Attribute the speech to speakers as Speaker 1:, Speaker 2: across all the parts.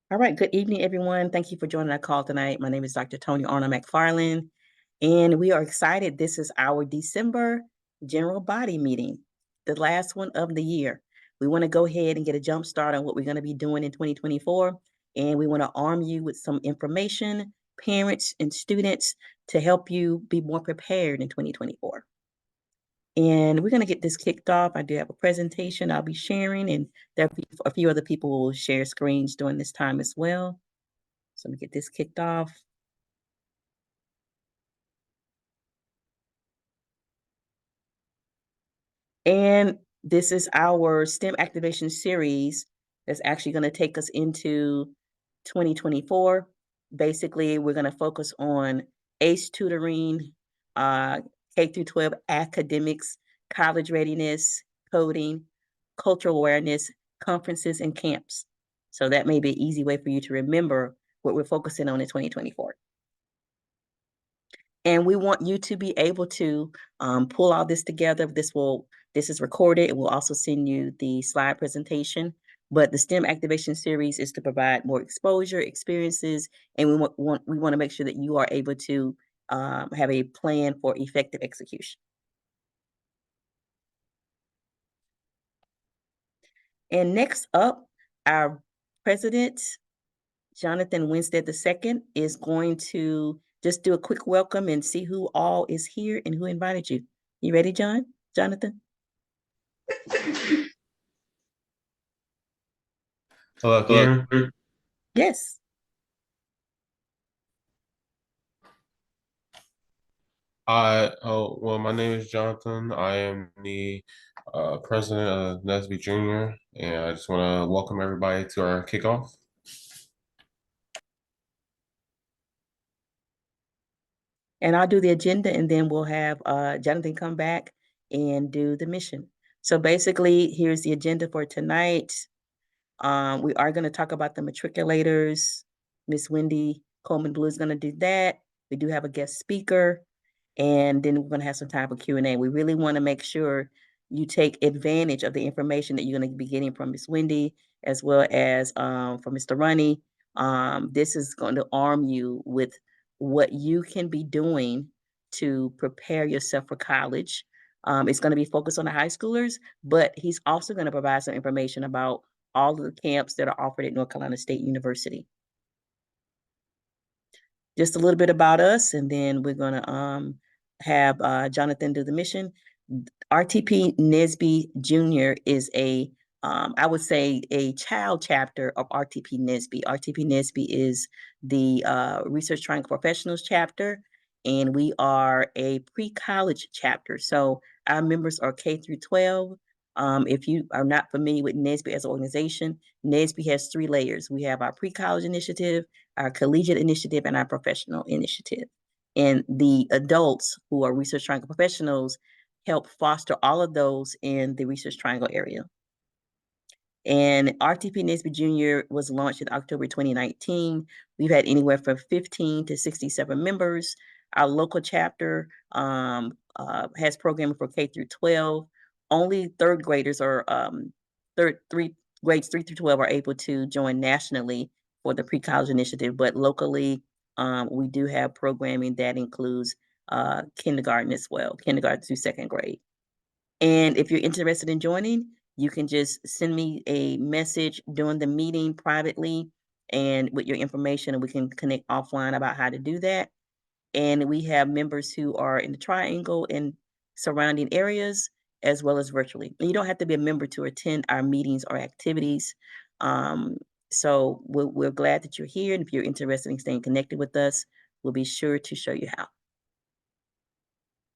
Speaker 1: All right, good evening, everyone. Thank you for joining our call tonight. My name is Dr. Tony Arnold McFarland, and we are excited. This is our December general body meeting, the last one of the year. We want to go ahead and get a jump start on what we're going to be doing in 2024, and we want to arm you with some information, parents and students, to help you be more prepared in 2024. And we're going to get this kicked off. I do have a presentation I'll be sharing, and there'll be a few other people who will share screens during this time as well. So let me get this kicked off. And this is our STEM activation series that's actually going to take us into 2024. Basically, we're going to focus on ACE tutoring, K through 12 academics, college readiness, coding, cultural awareness, conferences, and camps. So that may be an easy way for you to remember what we're focusing on in 2024. And we want you to be able to pull all this together. This is recorded, and we'll also send you the slide presentation. But the STEM activation series is to provide more exposure, experiences, and we want to make sure that you are able to have a plan for effective execution. And next up, our president, Jonathan Winstead II, is going to just do a quick welcome and see who all is here and who invited you. You ready, Jonathan?
Speaker 2: Hello, can you hear me?
Speaker 1: Yes.
Speaker 2: Well, my name is Jonathan. I am the president of NSBE Junior, and I just want to welcome everybody to our kickoff.
Speaker 1: And I'll do the agenda, and then we'll have Jonathan come back and do the mission. So basically, here's the agenda for tonight. We are going to talk about the matriculators. Miss Wendy Coleman Blue is going to do that. We do have a guest speaker, and then we're going to have some time for Q&A. We really want to make sure you take advantage of the information that you're going to be getting from Miss Wendy, as well as from Mr. Runny. This is going to arm you with what you can be doing to prepare yourself for college. It's going to be focused on the high schoolers, but he's also going to provide some information about all of the camps that are offered at North Carolina State University. Just a little bit about us, and then we're going to have Jonathan do the mission. RTP NSBE Junior is I would say, a child chapter of RTP NSBE. RTP NSBE is the Research Triangle Professionals chapter, and we are a pre-college chapter. So our members are K through 12. If you are not familiar with NSBE as an organization, NSBE has 3 layers. We have our pre-college initiative, our collegiate initiative, and our professional initiative. And the adults who are Research Triangle professionals help foster all of those in the Research Triangle area. And RTP NSBE Junior was launched in October 2019. We've had anywhere from 15 to 67 members. Our local chapter has programming for K through 12. Only third graders or grades 3 through 12 are able to join nationally for the pre-college initiative, but locally we do have programming that includes kindergarten as well, kindergarten through 2nd grade. And if you're interested in joining, you can just send me a message during the meeting privately and with your information, and we can connect offline about how to do that. And we have members who are in the Triangle and surrounding areas, as well as virtually. And you don't have to be a member to attend our meetings or activities. So we're glad that you're here. And if you're interested in staying connected with us, we'll be sure to show you how.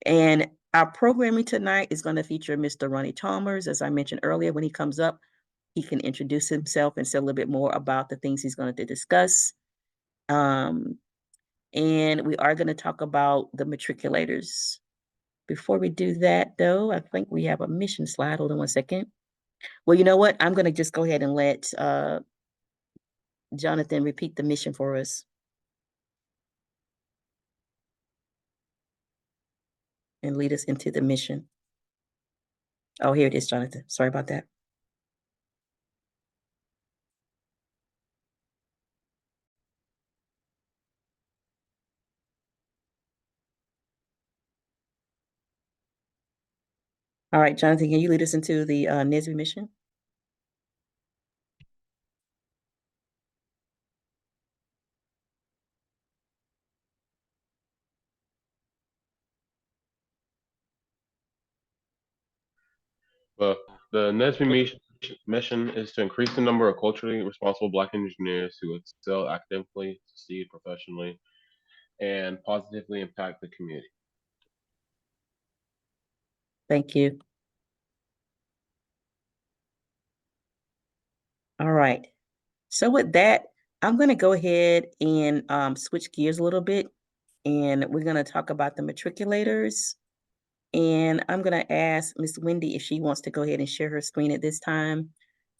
Speaker 1: And our programming tonight is going to feature Mr. Ronnie Chalmers. As I mentioned earlier, when he comes up, he can introduce himself and say a little bit more about the things he's going to discuss. And we are going to talk about the matriculators. Before we do that, though, I think we have a mission slide. Hold on one second. Well, you know what? I'm going to just go ahead and let Jonathan repeat the mission for us. And lead us into the mission. Oh, here it is, Jonathan. Sorry about that. All right, Jonathan, can you lead us into the NSBE mission?
Speaker 2: But the NSBE mission is to increase the number of culturally responsible Black engineers who excel academically, succeed professionally, and positively impact the community.
Speaker 1: Thank you. All right. So with that, I'm going to go ahead and switch gears a little bit, and we're going to talk about the matriculators. And I'm going to ask Miss Wendy if she wants to go ahead and share her screen at this time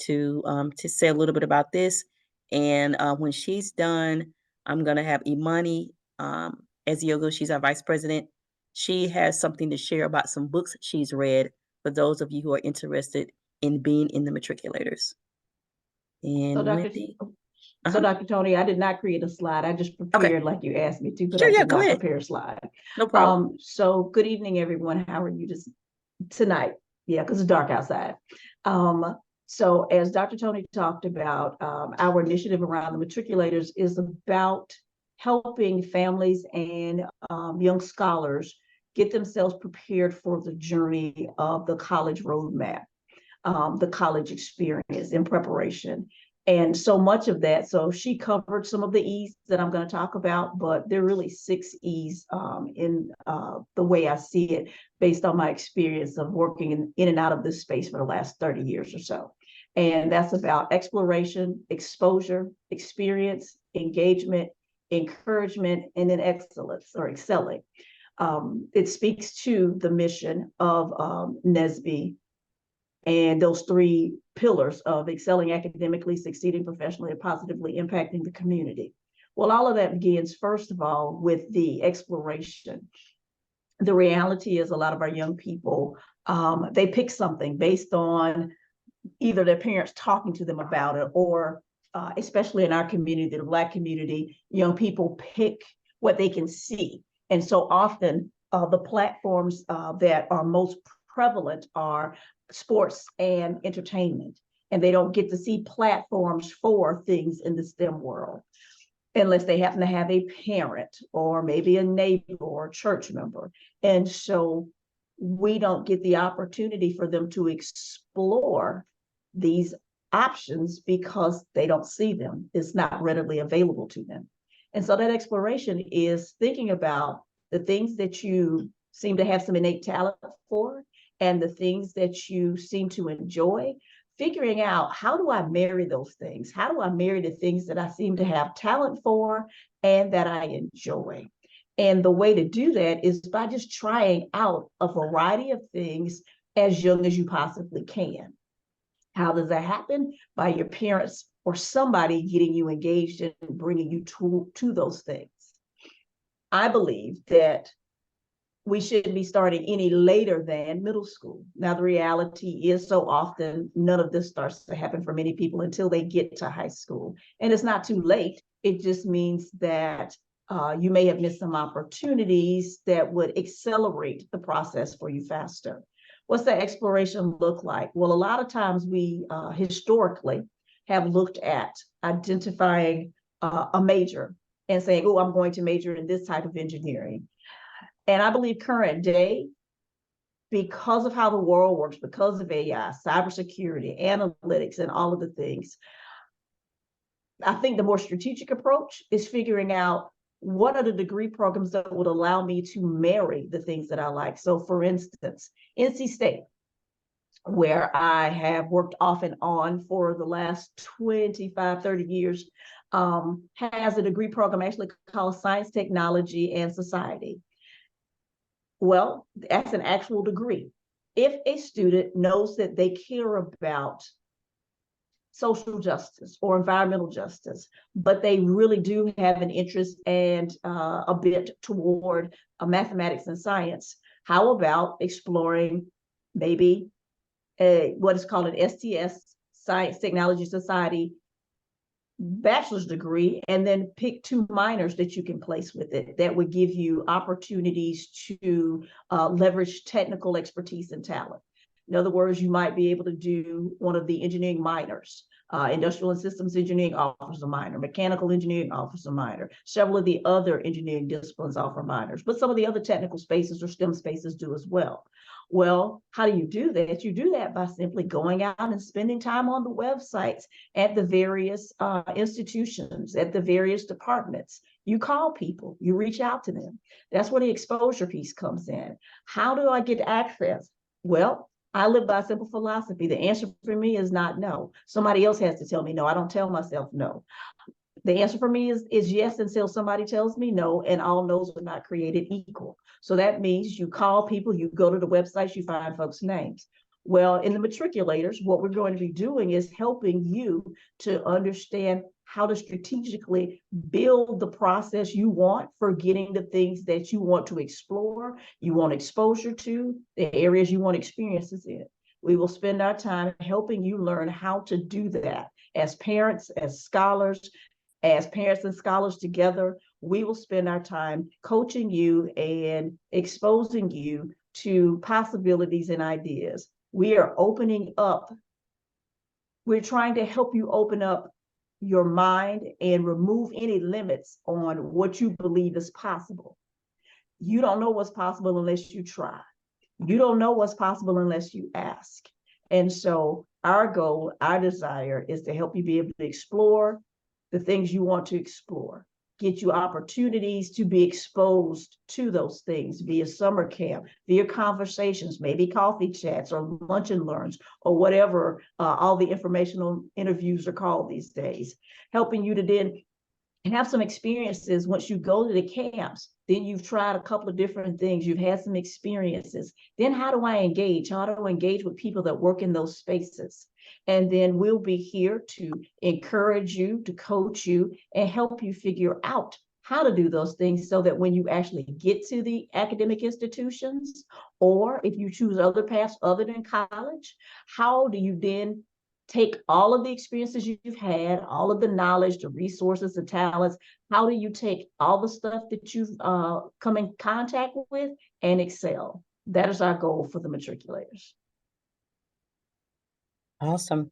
Speaker 1: to say a little bit about this. And when she's done, I'm going to have Imani Eziogo. She's our vice president. She has something to share about some books she's read for those of you who are interested in being in the matriculators. And
Speaker 3: So Dr.
Speaker 1: Wendy.
Speaker 3: So Dr. Tony, I did not create a slide. I just prepared like you asked me to, but
Speaker 1: Sure,
Speaker 3: I
Speaker 1: yeah,
Speaker 3: did
Speaker 1: go
Speaker 3: not
Speaker 1: ahead.
Speaker 3: prepare a slide.
Speaker 1: No problem.
Speaker 3: So good evening, everyone. How are you tonight? Yeah, because it's dark outside. So as Dr. Tony talked about, our initiative around the matriculators is about helping families and young scholars get themselves prepared for the journey of the college roadmap, the college experience in preparation. And so much of that, so she covered some of the E's that I'm going to talk about, but there are really 6 E's in the way I see it, based on my experience of working in and out of this space for the last 30 years or so. And that's about exploration, exposure, experience, engagement, encouragement, and then excellence or excelling. It speaks to the mission of NSBE and those 3 pillars of excelling academically, succeeding professionally, and positively impacting the community. Well, all of that begins, first of all, with the exploration. The reality is a lot of our young people, they pick something based on either their parents talking to them about it, or especially in our community, the Black community, young people pick what they can see. And so often the platforms that are most prevalent are sports and entertainment, and they don't get to see platforms for things in the STEM world unless they happen to have a parent or maybe a neighbor or a church member. And so we don't get the opportunity for them to explore these options because they don't see them. It's not readily available to them. And so that exploration is thinking about the things that you seem to have some innate talent for and the things that you seem to enjoy, figuring out, how do I marry those things? How do I marry the things that I seem to have talent for and that I enjoy? And the way to do that is by just trying out a variety of things as young as you possibly can. How does that happen? By your parents or somebody getting you engaged and bringing you to those things. I believe that we shouldn't be starting any later than middle school. Now, the reality is so often none of this starts to happen for many people until they get to high school. And it's not too late. It just means that you may have missed some opportunities that would accelerate the process for you faster. What's that exploration look like? Well, a lot of times we historically have looked at identifying a major and saying, oh, I'm going to major in this type of engineering. And I believe current day, because of how the world works, because of AI, cybersecurity, analytics, and all of the things, I think the more strategic approach is figuring out what are the degree programs that would allow me to marry the things that I like. So for instance, NC State, where I have worked off and on for the last 25, 30 years, has a degree program actually called Science, Technology, and Society. Well, that's an actual degree. If a student knows that they care about social justice or environmental justice, but they really do have an interest and a bit toward mathematics and science, how about exploring maybe what is called an STS, Science, Technology, Society bachelor's degree, and then pick 2 minors that you can place with it that would give you opportunities to leverage technical expertise and talent. In other words, you might be able to do one of the engineering minors. Industrial and systems engineering offers a minor, mechanical engineering offers a minor, several of the other engineering disciplines offer minors, but some of the other technical spaces or STEM spaces do as well. Well, how do you do that? You do that by simply going out and spending time on the websites at the various institutions, at the various departments. You call people, you reach out to them. That's where the exposure piece comes in. How do I get access? Well, I live by a simple philosophy. The answer for me is not no. Somebody else has to tell me no. I don't tell myself no. The answer for me is yes until somebody tells me no, and all no's are not created equal. So that means you call people, you go to the websites, you find folks' names. Well, in the matriculators, what we're going to be doing is helping you to understand how to strategically build the process you want for getting the things that you want to explore, you want exposure to, the areas you want experiences in. We will spend our time helping you learn how to do that. As parents, as scholars, as parents and scholars together, we will spend our time coaching you and exposing you to possibilities and ideas. We are opening up. We're trying to help you open up your mind and remove any limits on what you believe is possible. You don't know what's possible unless you try. You don't know what's possible unless you ask. And so our goal, our desire is to help you be able to explore the things you want to explore, get you opportunities to be exposed to those things via summer camp, via conversations, maybe coffee chats or lunch and learns or whatever all the informational interviews are called these days, helping you to then have some experiences once you go to the camps. Then you've tried a couple of different things, you've had some experiences. Then how do I engage? How do I engage with people that work in those spaces? And then we'll be here to encourage you, to coach you, and help you figure out how to do those things so that when you actually get to the academic institutions, or if you choose other paths other than college, how do you then take all of the experiences you've had, all of the knowledge, the resources, the talents, how do you take all the stuff that you've come in contact with and excel? That is our goal for the matriculators.
Speaker 1: Awesome.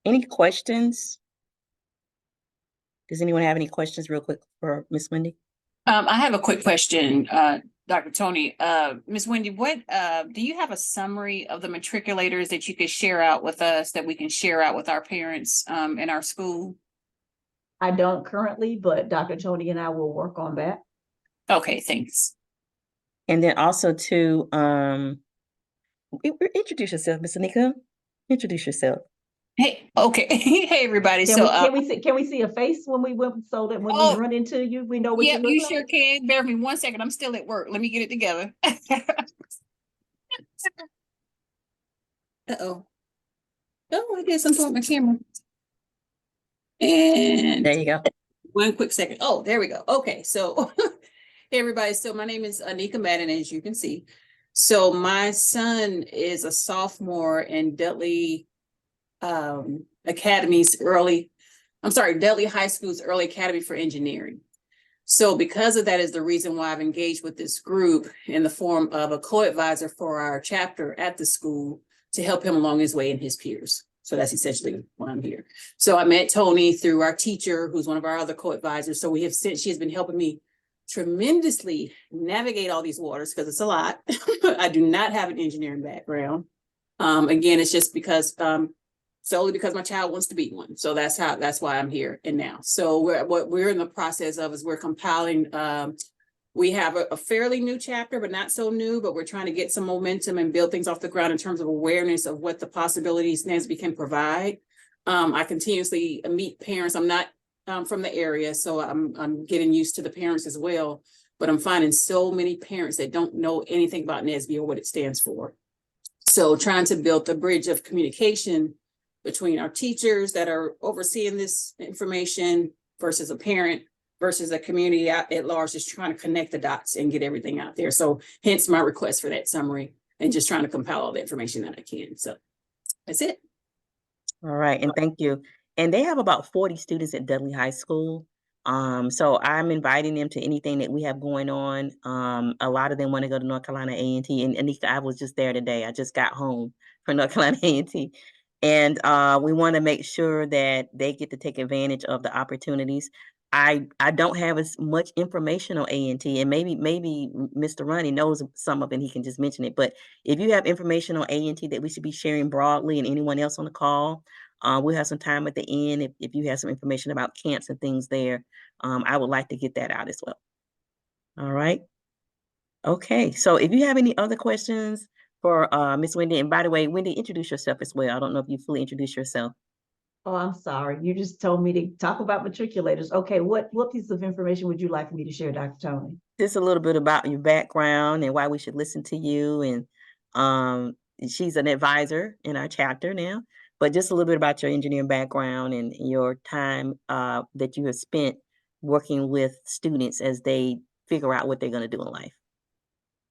Speaker 1: Any questions? Does anyone have any questions real quick for Miss Wendy?
Speaker 4: I have a quick question, Dr. Tony. Ms. Wendy, what do you have a summary of the matriculators that you could share out with us that we can share out with our parents in our school?
Speaker 3: I don't currently, but Dr. Tony and I will work on that.
Speaker 4: Okay, thanks.
Speaker 1: And then also to introduce yourself, Miss Anika. Introduce yourself.
Speaker 4: Hey, okay. Hey, everybody.
Speaker 3: Can we see a face when we so that when we run into you, we know what you look like?
Speaker 4: You sure can. Bear with me 1 second. I'm still at work. Let me get it together. Uh-oh. Oh, I did something with my camera. And
Speaker 1: There you go.
Speaker 4: 1 quick second. Oh, there we go. Okay, so hey, everybody. So my name is Anika Madden, as you can see. So my son is a sophomore in Dudley Dudley High School's Early Academy for Engineering. So because of that is the reason why I've engaged with this group in the form of a co-advisor for our chapter at the school to help him along his way and his peers. So that's essentially why I'm here. So I met Tony through our teacher, who's one of our other co-advisors. So she has been helping me tremendously navigate all these waters because it's a lot. I do not have an engineering background. Again, it's just because solely because my child wants to be one. So that's why I'm here and now. So what we're in the process of is we're compiling, we have a fairly new chapter, but not so new, but we're trying to get some momentum and build things off the ground in terms of awareness of what the possibilities NSBE can provide. I continuously meet parents. I'm not from the area, so I'm getting used to the parents as well, but I'm finding so many parents that don't know anything about NSBE or what it stands for. So trying to build the bridge of communication between our teachers that are overseeing this information versus a parent versus a community out at large, just trying to connect the dots and get everything out there. So hence my request for that summary and just trying to compile all the information that I can. So that's it.
Speaker 1: All right, and thank you. And they have about 40 students at Dudley High School. So I'm inviting them to anything that we have going on. A lot of them want to go to North Carolina A&T, and Anika, I was just there today. I just got home from North Carolina A&T. And we want to make sure that they get to take advantage of the opportunities. I don't have as much information on A&T, and maybe Mr. Ronnie knows some of it and he can just mention it. But if you have information on A&T that we should be sharing broadly, and anyone else on the call, we'll have some time at the end if you have some information about camps and things there. I would like to get that out as well. All right. Okay, so if you have any other questions for Miss Wendy, and by the way, Wendy, introduce yourself as well. I don't know if you fully introduced yourself.
Speaker 3: Oh, I'm sorry. You just told me to talk about matriculators. Okay, what piece of information would you like for me to share, Dr. Tony?
Speaker 1: Just a little bit about your background and why we should listen to you. And she's an advisor in our chapter now, but just a little bit about your engineering background and your time that you have spent working with students as they figure out what they're going to do in life.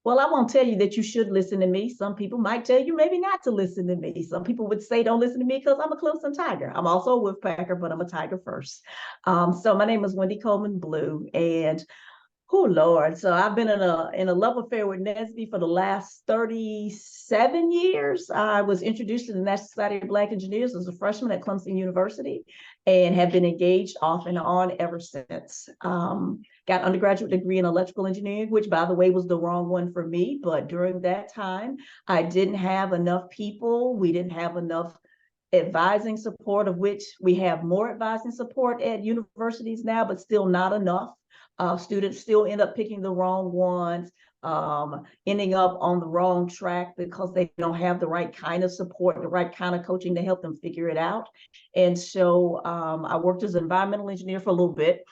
Speaker 3: Well, I won't tell you that you should listen to me. Some people might tell you maybe not to listen to me. Some people would say don't listen to me because I'm a Clemson Tiger. I'm also a Wolfpacker, but I'm a Tiger first. So my name is Wendy Coleman Blue, and oh Lord, so I've been in a love affair with NSBE for the last 37 years. I was introduced to the National Society of Black Engineers as a freshman at Clemson University and have been engaged off and on ever since. Got an undergraduate degree in electrical engineering, which by the way was the wrong one for me, but during that time, I didn't have enough people. We didn't have enough advising support, of which we have more advising support at universities now, but still not enough. Students still end up picking the wrong ones, ending up on the wrong track because they don't have the right kind of support, the right kind of coaching to help them figure it out. And so I worked as an environmental engineer for a little bit.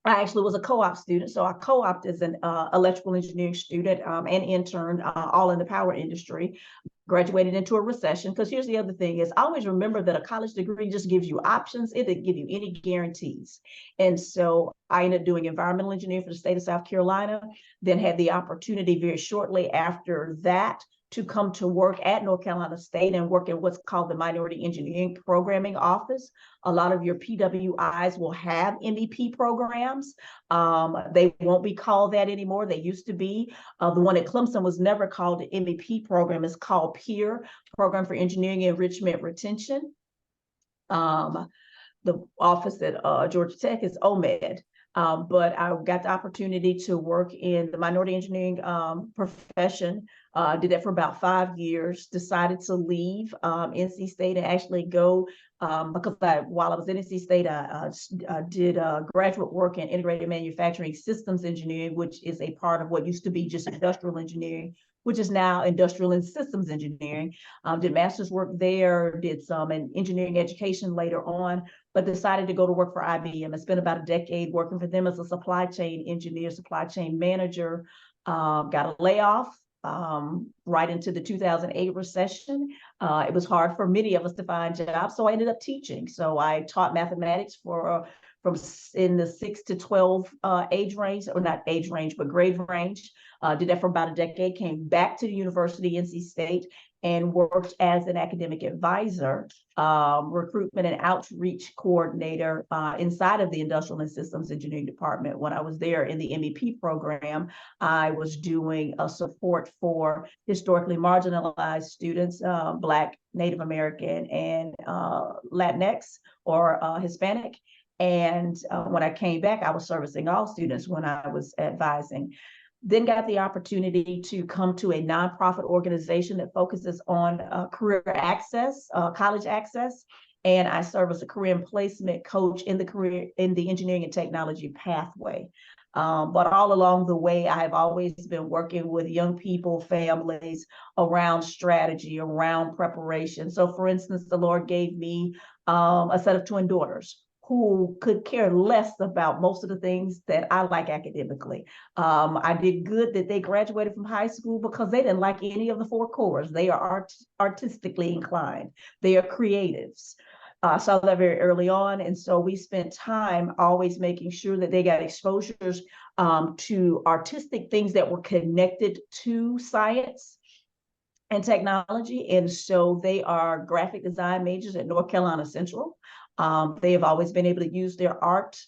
Speaker 3: I actually was a co-op student, so I co-opted as an electrical engineering student and intern, all in the power industry. Graduated into a recession, because here's the other thing is always remember that a college degree just gives you options. It didn't give you any guarantees. And so I ended up doing environmental engineering for the state of South Carolina, then had the opportunity very shortly after that to come to work at North Carolina State and work in what's called the Minority Engineering Programming Office. A lot of your PWIs will have MEP programs. They won't be called that anymore. They used to be. The one at Clemson was never called an MEP program. It's called PEER, Program for Engineering Enrichment Retention. The office at Georgia Tech is OMED. But I got the opportunity to work in the minority engineering profession. Did that for about 5 years, decided to leave NC State and actually go, because while I was in NC State, I did graduate work in integrated manufacturing systems engineering, which is a part of what used to be just industrial engineering, which is now industrial and systems engineering. Did master's work there, did some in engineering education later on, but decided to go to work for IBM. I spent about a decade working for them as a supply chain engineer, supply chain manager, got a layoff right into the 2008 recession. It was hard for many of us to find jobs, so I ended up teaching. So I taught mathematics from in the 6 to 12 age range, or not age range, but grade range. Did that for about a decade, came back to the University, NC State, and worked as an academic advisor, recruitment and outreach coordinator inside of the Industrial and Systems Engineering Department. When I was there in the MEP program, I was doing a support for historically marginalized students, Black, Native American, and Latinx or Hispanic. And when I came back, I was servicing all students when I was advising. Then got the opportunity to come to a nonprofit organization that focuses on career access, college access. And I serve as a career and placement coach in the engineering and technology pathway. But all along the way, I have always been working with young people, families around strategy, around preparation. So for instance, the Lord gave me a set of twin daughters who could care less about most of the things that I like academically. I did good that they graduated from high school because they didn't like any of the 4 cores. They are artistically inclined. They are creatives. I saw that very early on. And so we spent time always making sure that they got exposures to artistic things that were connected to science and technology. And so they are graphic design majors at North Carolina Central. They have always been able to use their art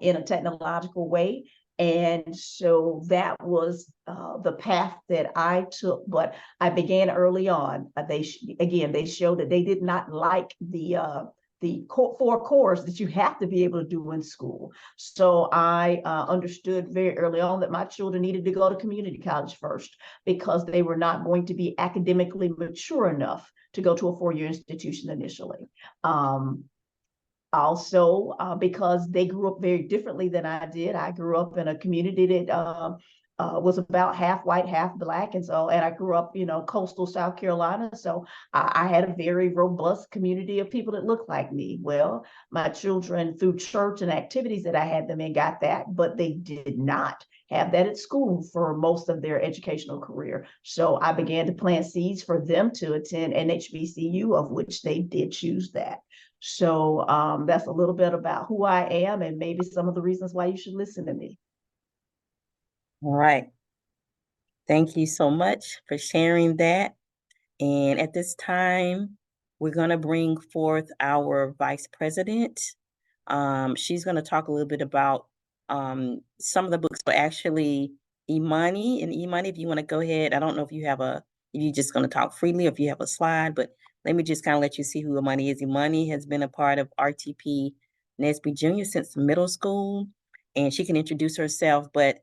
Speaker 3: in a technological way. And so that was the path that I took, but I began early on. They showed that they did not like the 4 cores that you have to be able to do in school. So I understood very early on that my children needed to go to community college first, because they were not going to be academically mature enough to go to a 4-year institution initially. Also, because they grew up very differently than I did. I grew up in a community that was about half white, half black. And I grew up, coastal South Carolina. So I had a very robust community of people that looked like me. Well, my children, through church and activities that I had them in, got that, but they did not have that at school for most of their educational career. So I began to plant seeds for them to attend NHBCU, of which they did choose that. So that's a little bit about who I am and maybe some of the reasons why you should listen to me.
Speaker 1: All right. Thank you so much for sharing that. And at this time, we're going to bring forth our vice president. She's going to talk a little bit about some of the books, but actually Imani, if you want to go ahead, I don't know if you're just going to talk freely or if you have a slide, but let me just kind of let you see who Imani is. Imani has been a part of RTP NSBE Junior since middle school, and she can introduce herself, but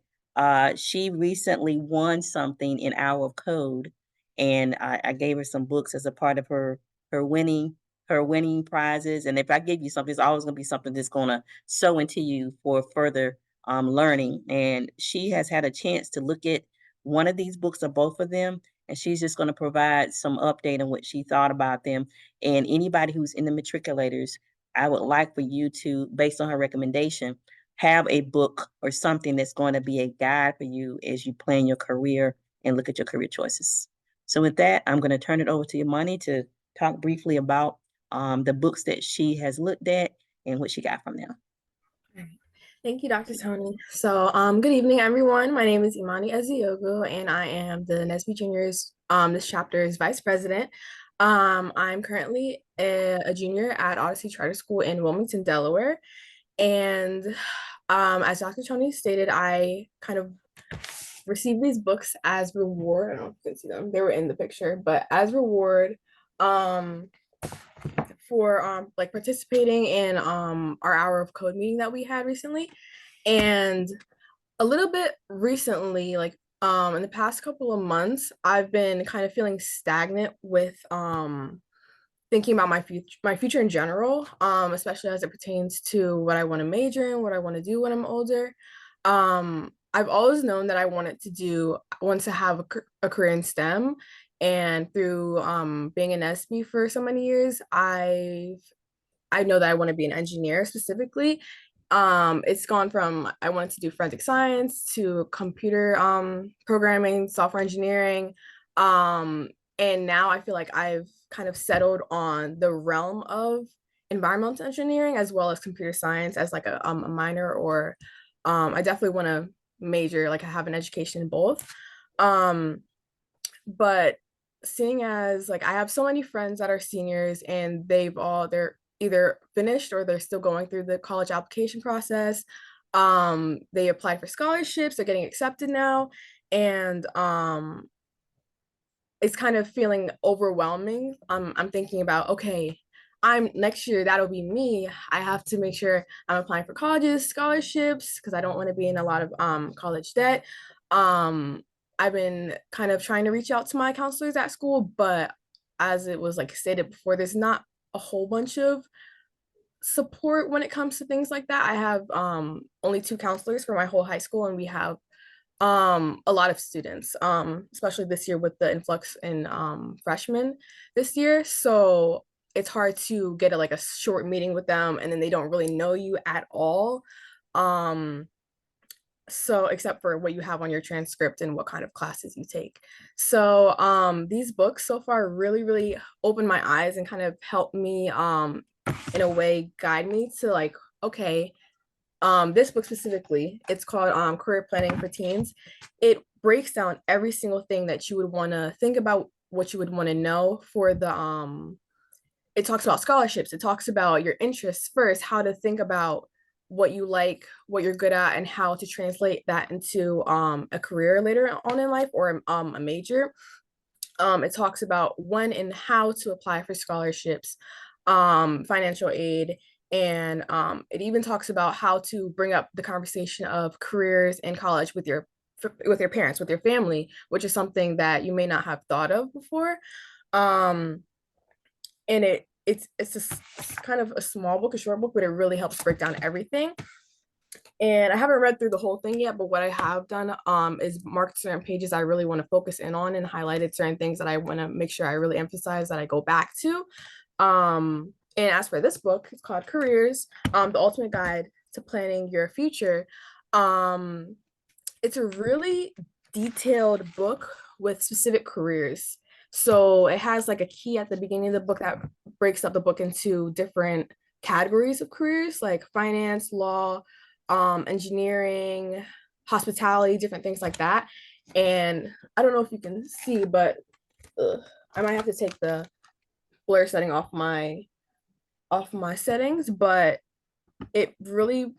Speaker 1: she recently won something in Hour of Code, and I gave her some books as a part of her winning prizes. And if I give you something, it's always going to be something that's going to sow into you for further learning. And she has had a chance to look at one of these books or both of them, and she's just going to provide some update on what she thought about them. And anybody who's in the matriculators, I would like for you to, based on her recommendation, have a book or something that's going to be a guide for you as you plan your career and look at your career choices. So with that, I'm going to turn it over to Imani to talk briefly about the books that she has looked at and what she got from them.
Speaker 5: Thank you, Dr. Tony. So, good evening, everyone. My name is Imani Eziogu, and I am the NSBE Juniors, this chapter's vice president. I'm currently a junior at Odyssey Charter School in Wilmington, Delaware. And as Dr. Tony stated, I kind of received these books as reward. I don't know if you can see them. They were in the picture, but as reward for like participating in our Hour of Code meeting that we had recently. And a little bit recently, like in the past couple of months, I've been kind of feeling stagnant with thinking about my future in general, especially as it pertains to what I want to major in, what I want to do when I'm older. I've always known that I want to have a career in STEM. And through being an SB for so many years, I know that I want to be an engineer specifically. It's gone from I wanted to do forensic science to computer programming, software engineering. And now I feel like I've kind of settled on the realm of environmental engineering as well as computer science as like a minor, or I definitely want to major, like I have an education in both. But seeing as like I have so many friends that are seniors and they're either finished or they're still going through the college application process. They applied for scholarships, they're getting accepted now. And it's kind of feeling overwhelming. I'm thinking about, okay, next year, that'll be me. I have to make sure I'm applying for colleges, scholarships, because I don't want to be in a lot of college debt. I've been kind of trying to reach out to my counselors at school, but as it was like stated before, there's not a whole bunch of support when it comes to things like that. I have only 2 counselors for my whole high school, and we have a lot of students, especially this year with the influx in freshmen this year. So it's hard to get a short meeting with them, and then they don't really know you at all. So except for what you have on your transcript and what kind of classes you take. So these books so far really, really opened my eyes and kind of helped me in a way guide me to like, okay, this book specifically, it's called Career Planning for Teens. It breaks down every single thing that you would want to think about, what you would want to know for the it talks about scholarships, it talks about your interests first, how to think about what you like, what you're good at, and how to translate that into a career later on in life, or a major. It talks about when and how to apply for scholarships, financial aid, and it even talks about how to bring up the conversation of careers in college with your parents, with your family, which is something that you may not have thought of before. And it's just kind of a small book, a short book, but it really helps break down everything. And I haven't read through the whole thing yet, but what I have done is marked certain pages I really want to focus in on, and highlighted certain things that I want to make sure I really emphasize, that I go back to. And as for this book, it's called Careers, The Ultimate Guide to Planning Your Future. It's a really detailed book with specific careers. So it has like a key at the beginning of the book that breaks up the book into different categories of careers, like finance, law, engineering, hospitality, different things like that. And I don't know if you can see, but I might have to take the blur setting off my settings, but it really,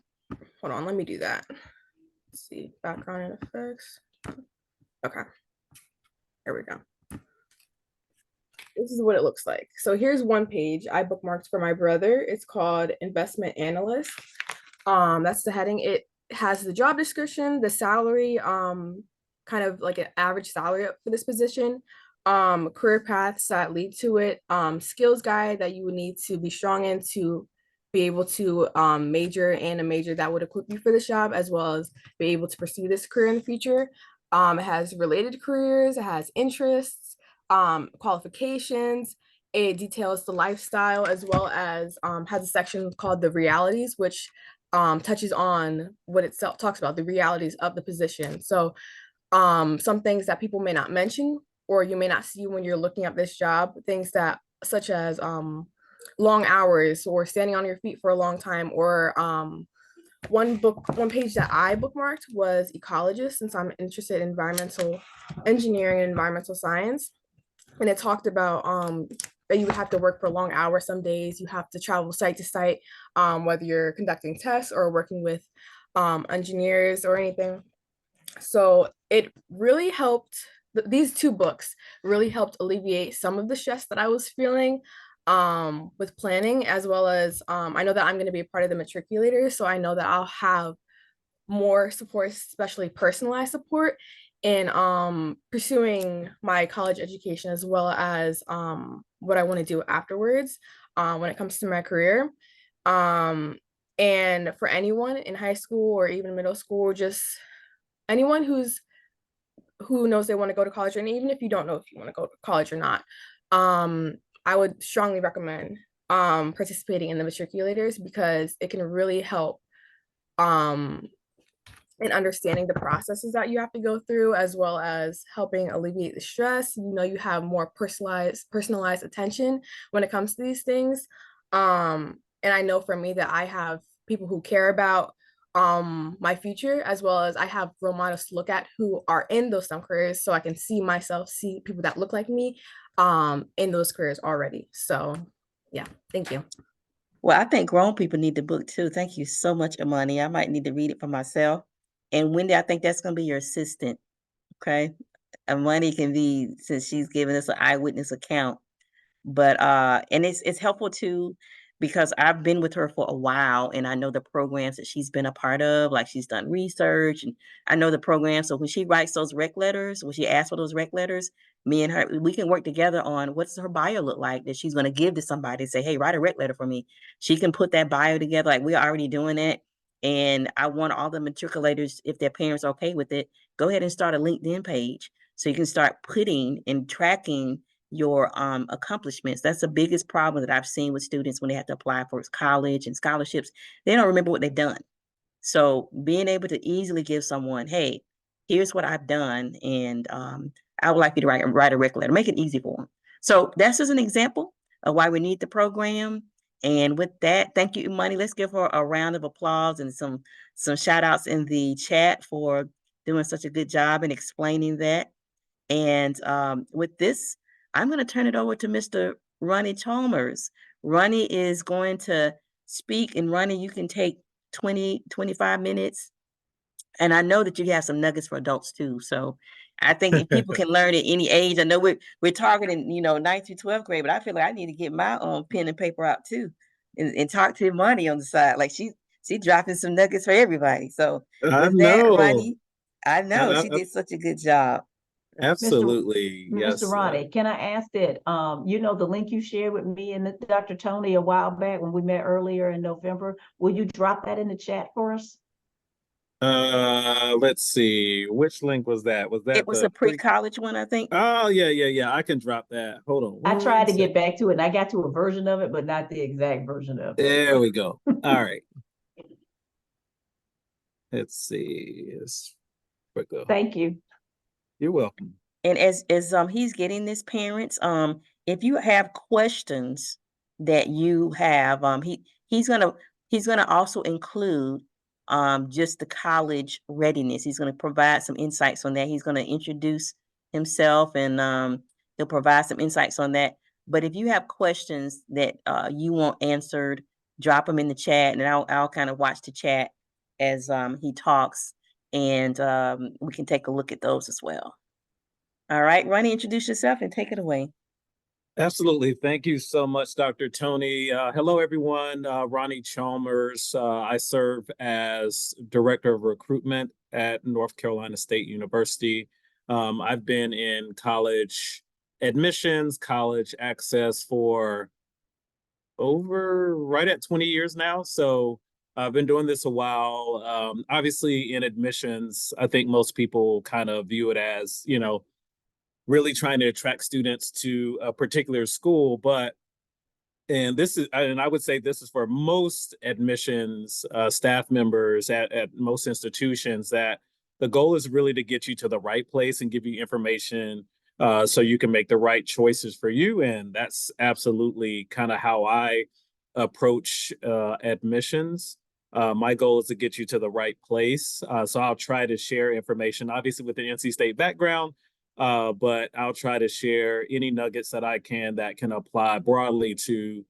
Speaker 5: hold on, let me do that. Let's see, background and effects. Okay, there we go. This is what it looks like. So here's one page I bookmarked for my brother. It's called Investment Analyst. That's the heading. It has the job description, the salary, kind of like an average salary for this position, career paths that lead to it, skills guide that you would need to be strong in to be able to major in a major that would equip you for this job, as well as be able to pursue this career in the future. It has related careers, it has interests, qualifications. It details the lifestyle, as well as has a section called the realities, which touches on what itself talks about, the realities of the position. So some things that people may not mention, or you may not see when you're looking at this job, things that such as long hours, or standing on your feet for a long time, or one page that I bookmarked was ecologist, since I'm interested in environmental engineering and environmental science. And it talked about that you would have to work for long hours. Some days you have to travel site to site, whether you're conducting tests or working with engineers or anything. So it really helped, these two books really helped alleviate some of the stress that I was feeling with planning, as well as I know that I'm going to be a part of the matriculators, so I know that I'll have more support, especially personalized support, in pursuing my college education, as well as what I want to do afterwards when it comes to my career. And for anyone in high school or even middle school, or just anyone who knows they want to go to college, and even if you don't know if you want to go to college or not, I would strongly recommend participating in the matriculators, because it can really help in understanding the processes that you have to go through, as well as helping alleviate the stress. You know, you have more personalized attention when it comes to these things. And I know for me that I have people who care about my future, as well as I have role models to look at who are in those STEM careers, so I can see myself, see people that look like me in those careers already. So yeah, thank you.
Speaker 1: Well, I think grown people need the book too. Thank you so much, Amani. I might need to read it for myself. And Wendy, I think that's going to be your assistant. Okay. Amani can be, since she's giving us an eyewitness account. But and it's helpful too, because I've been with her for a while, and I know the programs that she's been a part of, like she's done research, and I know the program. So when she writes those rec letters, when she asks for those rec letters, me and her, we can work together on what's her bio look like that she's going to give to somebody, say, hey, write a rec letter for me. She can put that bio together, like we're already doing it. And I want all the matriculators, if their parents are okay with it, go ahead and start a LinkedIn page, so you can start putting and tracking your accomplishments. That's the biggest problem that I've seen with students when they have to apply for college and scholarships. They don't remember what they've done. So being able to easily give someone, hey, here's what I've done, and I would like you to write a rec letter, make it easy for them. So that's just an example of why we need the program. And with that, thank you, Money. Let's give her a round of applause and some shout outs in the chat for doing such a good job in explaining that. And with this, I'm going to turn it over to Mr. Ronnie Chalmers. Ronnie is going to speak, and Ronnie, you can take 20, 25 minutes. And I know that you have some nuggets for adults too. So I think if people can learn at any age, I know we're targeting, 9th through 12th grade, but I feel like I need to get my own pen and paper out too and talk to Monty on the side. Like she dropping some nuggets for everybody. So
Speaker 6: I
Speaker 1: with that,
Speaker 6: know.
Speaker 1: Ronnie, I know she
Speaker 6: I-
Speaker 1: did such a good job.
Speaker 6: absolutely.
Speaker 3: Mr.
Speaker 6: Yes.
Speaker 3: Ronnie, can I ask that, the link you shared with me and Dr. Tony a while back when we met earlier in November, will you drop that in the chat for us?
Speaker 6: Let's see. Which link was that? Was that
Speaker 1: It was a pre-college one, I think.
Speaker 6: Oh, yeah. I can drop that. Hold on.
Speaker 3: I tried to get
Speaker 6: second.
Speaker 3: back to it and I got to a version of it, but not the exact version of it.
Speaker 6: There we go. All right. Let's see.
Speaker 3: Thank you.
Speaker 6: You're welcome.
Speaker 1: And as he's getting this, parents, if you have questions that you have, he's gonna also include just the college readiness. He's gonna provide some insights on that. He's gonna introduce himself and he'll provide some insights on that. But if you have questions that you want answered, drop them in the chat, and I'll kind of watch the chat as he talks, and we can take a look at those as well. All right, Ronnie, introduce yourself and take it away.
Speaker 6: Absolutely. Thank you so much, Dr. Tony. Hello, everyone. Ronnie Chalmers. I serve as Director of Recruitment at North Carolina State University. I've been in college admissions, college access for right at 20 years now. So I've been doing this a while. Obviously, in admissions, I think most people kind of view it as, really trying to attract students to a particular school, and I would say this is for most admissions staff members at most institutions, that the goal is really to get you to the right place and give you information so you can make the right choices for you. And that's absolutely kind of how I approach admissions. My goal is to get you to the right place. So I'll try to share information, obviously with an NC State background, but I'll try to share any nuggets that I can that can apply broadly to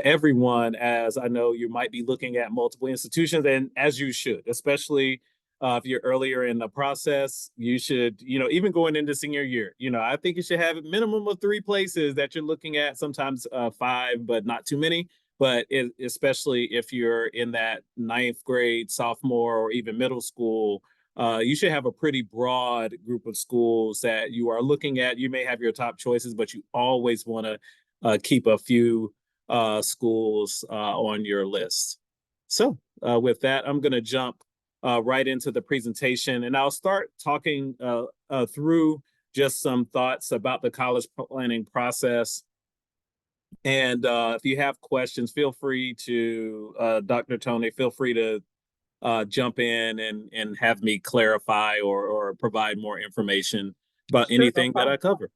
Speaker 6: everyone, as I know you might be looking at multiple institutions, and as you should, especially if you're earlier in the process. You should, even going into senior year, I think you should have a minimum of 3 places that you're looking at, sometimes 5, but not too many. But especially if you're in that 9th grade, sophomore, or even middle school, you should have a pretty broad group of schools that you are looking at. You may have your top choices, but you always want to keep a few schools on your list. So with that, I'm going to jump right into the presentation, and I'll start talking through just some thoughts about the college planning process. And if you have questions, feel free to, Dr. Tony, feel free to jump in and have me clarify or provide more information about
Speaker 1: Sure, no
Speaker 6: anything that I cover.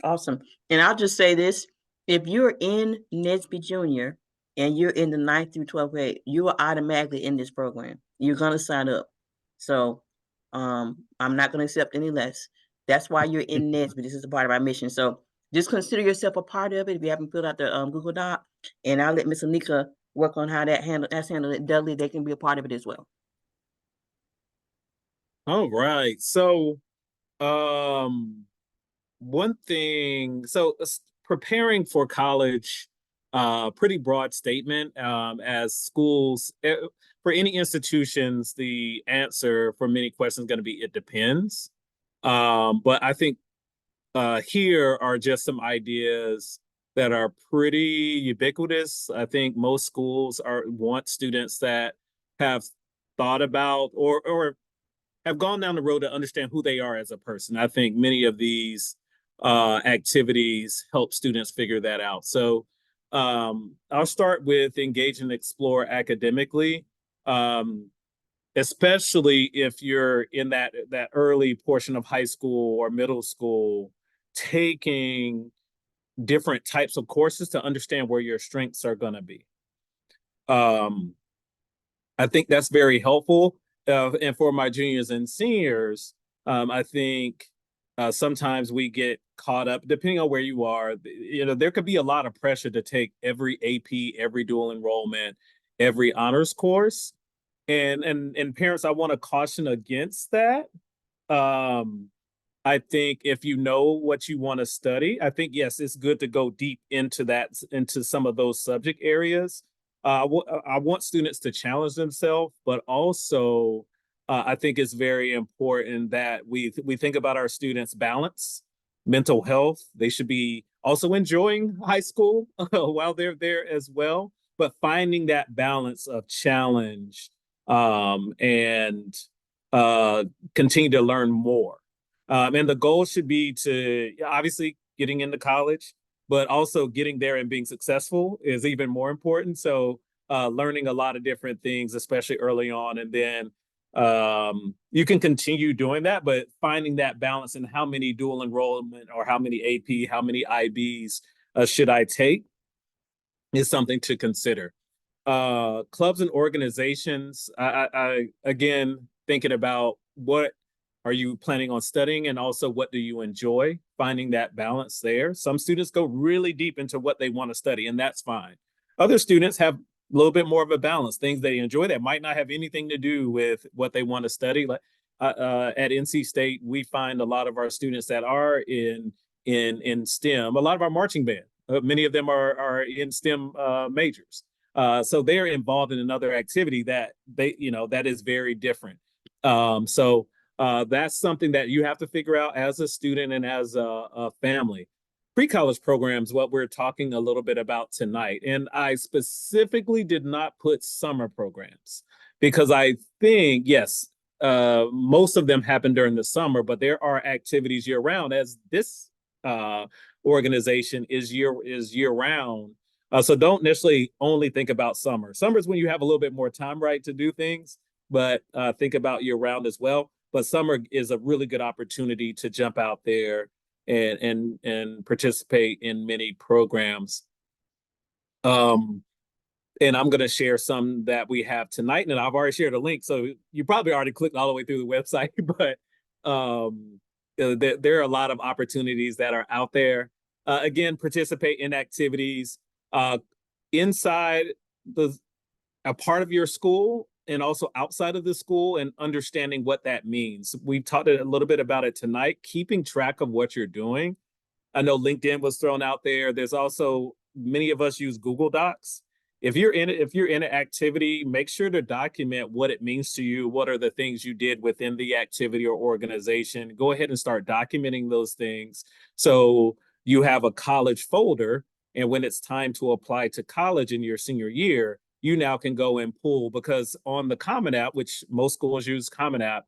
Speaker 1: Awesome. And I'll just say this: if you're in NSBE Junior and you're in the 9th through 12th grade, you are automatically in this program. You're gonna sign up. So I'm not gonna accept any less. That's why you're in NSBE. This is a part of our mission. So just consider yourself a part of it. If you haven't filled out the Google Doc, and I'll let Miss Anika work on how that's handled. Dudley, they can be a part of it as well.
Speaker 6: All right. So one thing, preparing for college, pretty broad statement. As schools, for any institutions, the answer for many questions is going to be it depends. But I think here are just some ideas that are pretty ubiquitous. I think most schools want students that have thought about or have gone down the road to understand who they are as a person. I think many of these activities help students figure that out. So I'll start with engage and explore academically, especially if you're in that early portion of high school or middle school, taking different types of courses to understand where your strengths are going to be. I think that's very helpful. And for my juniors and seniors, I think sometimes we get caught up, depending on where you are, there could be a lot of pressure to take every AP, every dual enrollment, every honors course. And parents, I want to caution against that. I think if you know what you want to study, I think, yes, it's good to go deep into that, into some of those subject areas. I want students to challenge themselves, but also I think it's very important that we think about our students' balance, mental health. They should be also enjoying high school while they're there as well, but finding that balance of challenge and continue to learn more. And the goal should be to obviously getting into college, but also getting there and being successful is even more important. So learning a lot of different things, especially early on, and then you can continue doing that, but finding that balance in how many dual enrollment or how many AP, how many IBs should I take is something to consider. Clubs and organizations, I again thinking about what are you planning on studying, and also what do you enjoy, finding that balance there. Some students go really deep into what they want to study, and that's fine. Other students have a little bit more of a balance, things they enjoy that might not have anything to do with what they want to study. Like at NC State, we find a lot of our students that are in STEM, a lot of our marching band, many of them are in STEM majors. So they're involved in another activity that that is very different. So that's something that you have to figure out as a student and as a family. Pre-college programs, what we're talking a little bit about tonight. And I specifically did not put summer programs because I think, yes, most of them happen during the summer, but there are activities year round, as this organization is year round. So don't necessarily only think about summer. Summer is when you have a little bit more time, right, to do things, but think about year round as well. But summer is a really good opportunity to jump out there and participate in many programs. And I'm going to share some that we have tonight, and I've already shared a link, so you probably already clicked all the way through the website, but there are a lot of opportunities that are out there. Again, participate in activities inside a part of your school and also outside of the school, and understanding what that means. We've talked a little bit about it tonight, keeping track of what you're doing. I know LinkedIn was thrown out there. There's also, many of us use Google Docs. If you're in an activity, make sure to document what it means to you. What are the things you did within the activity or organization? Go ahead and start documenting those things. So you have a college folder, and when it's time to apply to college in your senior year, you now can go and pull, because on the Common App, which most schools use Common App,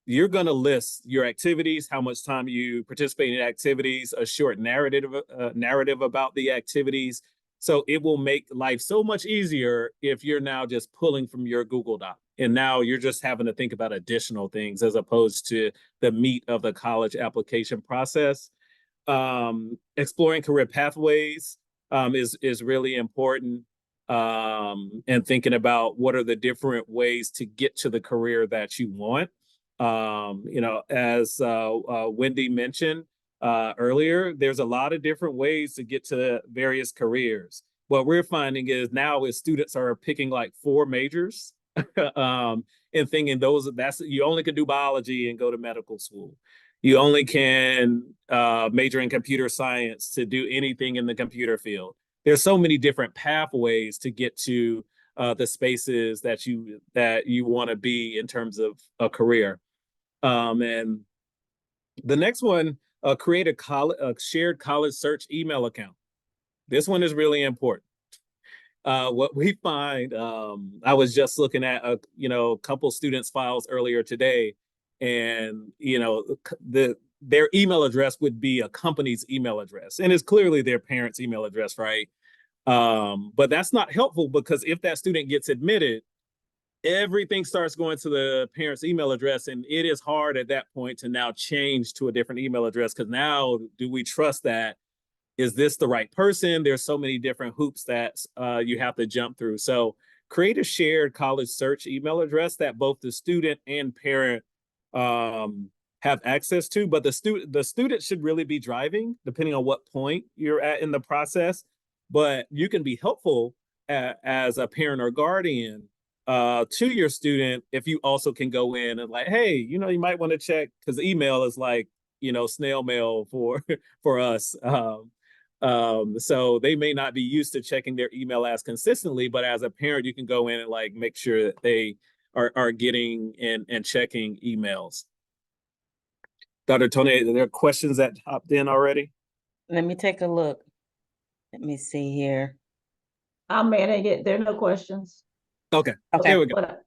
Speaker 6: you're going to list your activities, how much time you participate in activities, a short narrative about the activities. So it will make life so much easier if you're now just pulling from your Google Doc. And now you're just having to think about additional things as opposed to the meat of the college application process. Exploring career pathways is really important. And thinking about what are the different ways to get to the career that you want. As Wendy mentioned earlier, there's a lot of different ways to get to various careers. What we're finding is now is students are picking like 4 majors and thinking you only can do biology and go to medical school. You only can major in computer science to do anything in the computer field. There's so many different pathways to get to the spaces that you want to be in terms of a career. And the next one, create a shared college search email account. This one is really important. What we find, I was just looking at a couple students' files earlier today, and their email address would be a company's email address, and it's clearly their parents' email address, right? But that's not helpful, because if that student gets admitted, everything starts going to the parent's email address, and it is hard at that point to now change to a different email address, because now, do we trust that? Is this the right person? There's so many different hoops that you have to jump through. So create a shared college search email address that both the student and parent have access to, but the student should really be driving, depending on what point you're at in the process. But you can be helpful as a parent or guardian to your student if you also can go in and like, hey, you know, you might want to check, because email is like, you know, snail mail for for us. So they may not be used to checking their email as consistently, but as a parent, you can go in and like make sure that they are getting and checking emails. Dr. Tony, are there questions that hopped in already?
Speaker 1: Let me take a look. Let me see here.
Speaker 3: I'm managing it. There are no questions.
Speaker 6: Okay,
Speaker 1: Okay.
Speaker 6: there we go.
Speaker 3: But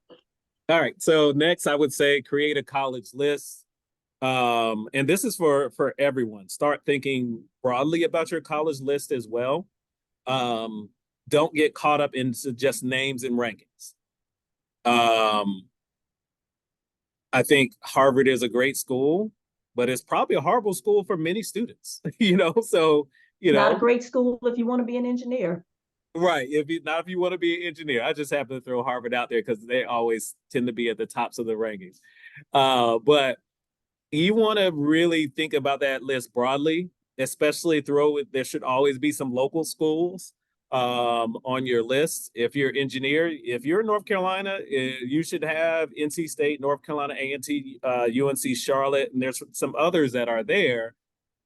Speaker 6: All right, so next I would say create a college list. And this is for everyone. Start thinking broadly about your college list as well. Don't get caught up into just names and rankings. I think Harvard is a great school, but it's probably a horrible school for many students, you know? So, you
Speaker 3: not
Speaker 6: know,
Speaker 3: a great school if you want to be an engineer.
Speaker 6: right. If you want to be an engineer, I just happen to throw Harvard out there because they always tend to be at the tops of the rankings. But you want to really think about that list broadly, especially there should always be some local schools on your list. If you're engineer, if you're in North Carolina, you should have NC State, North Carolina A&T, UNC Charlotte, and there's some others that are there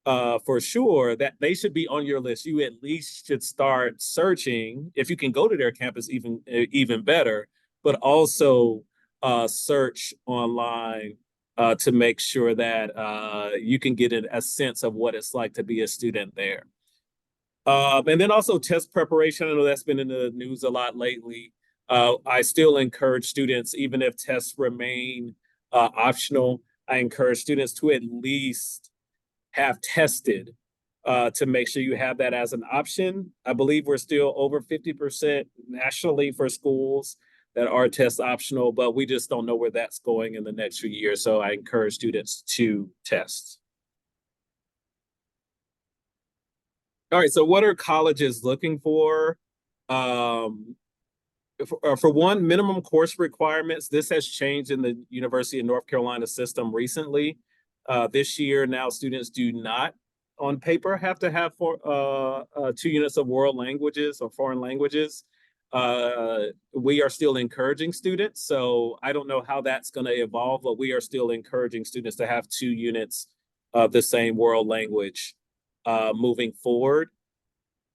Speaker 6: for sure that they should be on your list. You at least should start searching. If you can go to their campus, even better, but also search online to make sure that you can get a sense of what it's like to be a student there. And then also test preparation. I know that's been in the news a lot lately. I still encourage students, even if tests remain optional, I encourage students to at least have tested to make sure you have that as an option. I believe we're still over 50% nationally for schools that are test optional, but we just don't know where that's going in the next few years. So I encourage students to test. All right, so what are colleges looking for? For one, minimum course requirements. This has changed in the University of North Carolina system recently. This year, now students do not, on paper, have to have 2 units of world languages or foreign languages. We are still encouraging students, so I don't know how that's going to evolve, but we are still encouraging students to have 2 units of the same world language moving forward.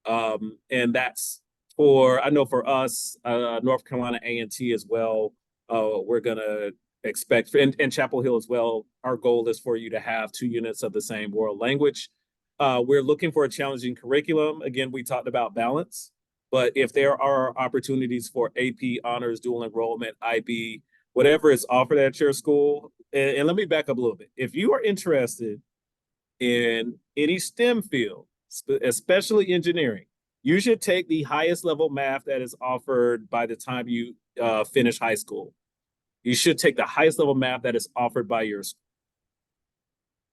Speaker 6: And that's I know for us, North Carolina A&T as well, we're going to expect, and Chapel Hill as well, our goal is for you to have 2 units of the same world language. We're looking for a challenging curriculum. Again, we talked about balance, but if there are opportunities for AP, honors, dual enrollment, IB, whatever is offered at your school, and let me back up a little bit. If you are interested in any STEM field, especially engineering, you should take the highest level math that is offered by the time you finish high school. You should take the highest level math that is offered by your school.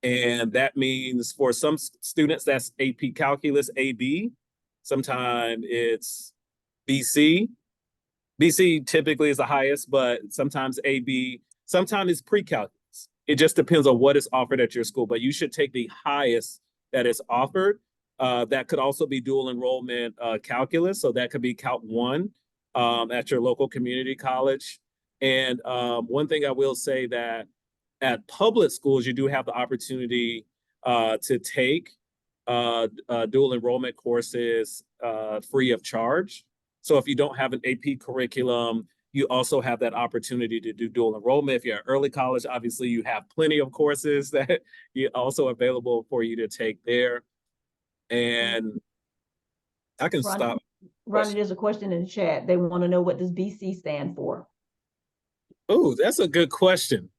Speaker 6: And that means for some students, that's AP Calculus, AB. Sometimes it's BC. BC typically is the highest, but sometimes AB, sometimes it's pre-calculus. It just depends on what is offered at your school, but you should take the highest that is offered. That could also be dual enrollment calculus. So that could be Calc 1 at your local community college. And one thing I will say that at public schools, you do have the opportunity to take dual enrollment courses free of charge. So if you don't have an AP curriculum, you also have that opportunity to do dual enrollment. If you're at early college, obviously you have plenty of courses that are also available for you to take there. And I can stop.
Speaker 3: Ronnie, there's a question in the chat. They want to know, what does BC stand for?
Speaker 6: Oh, that's a good question.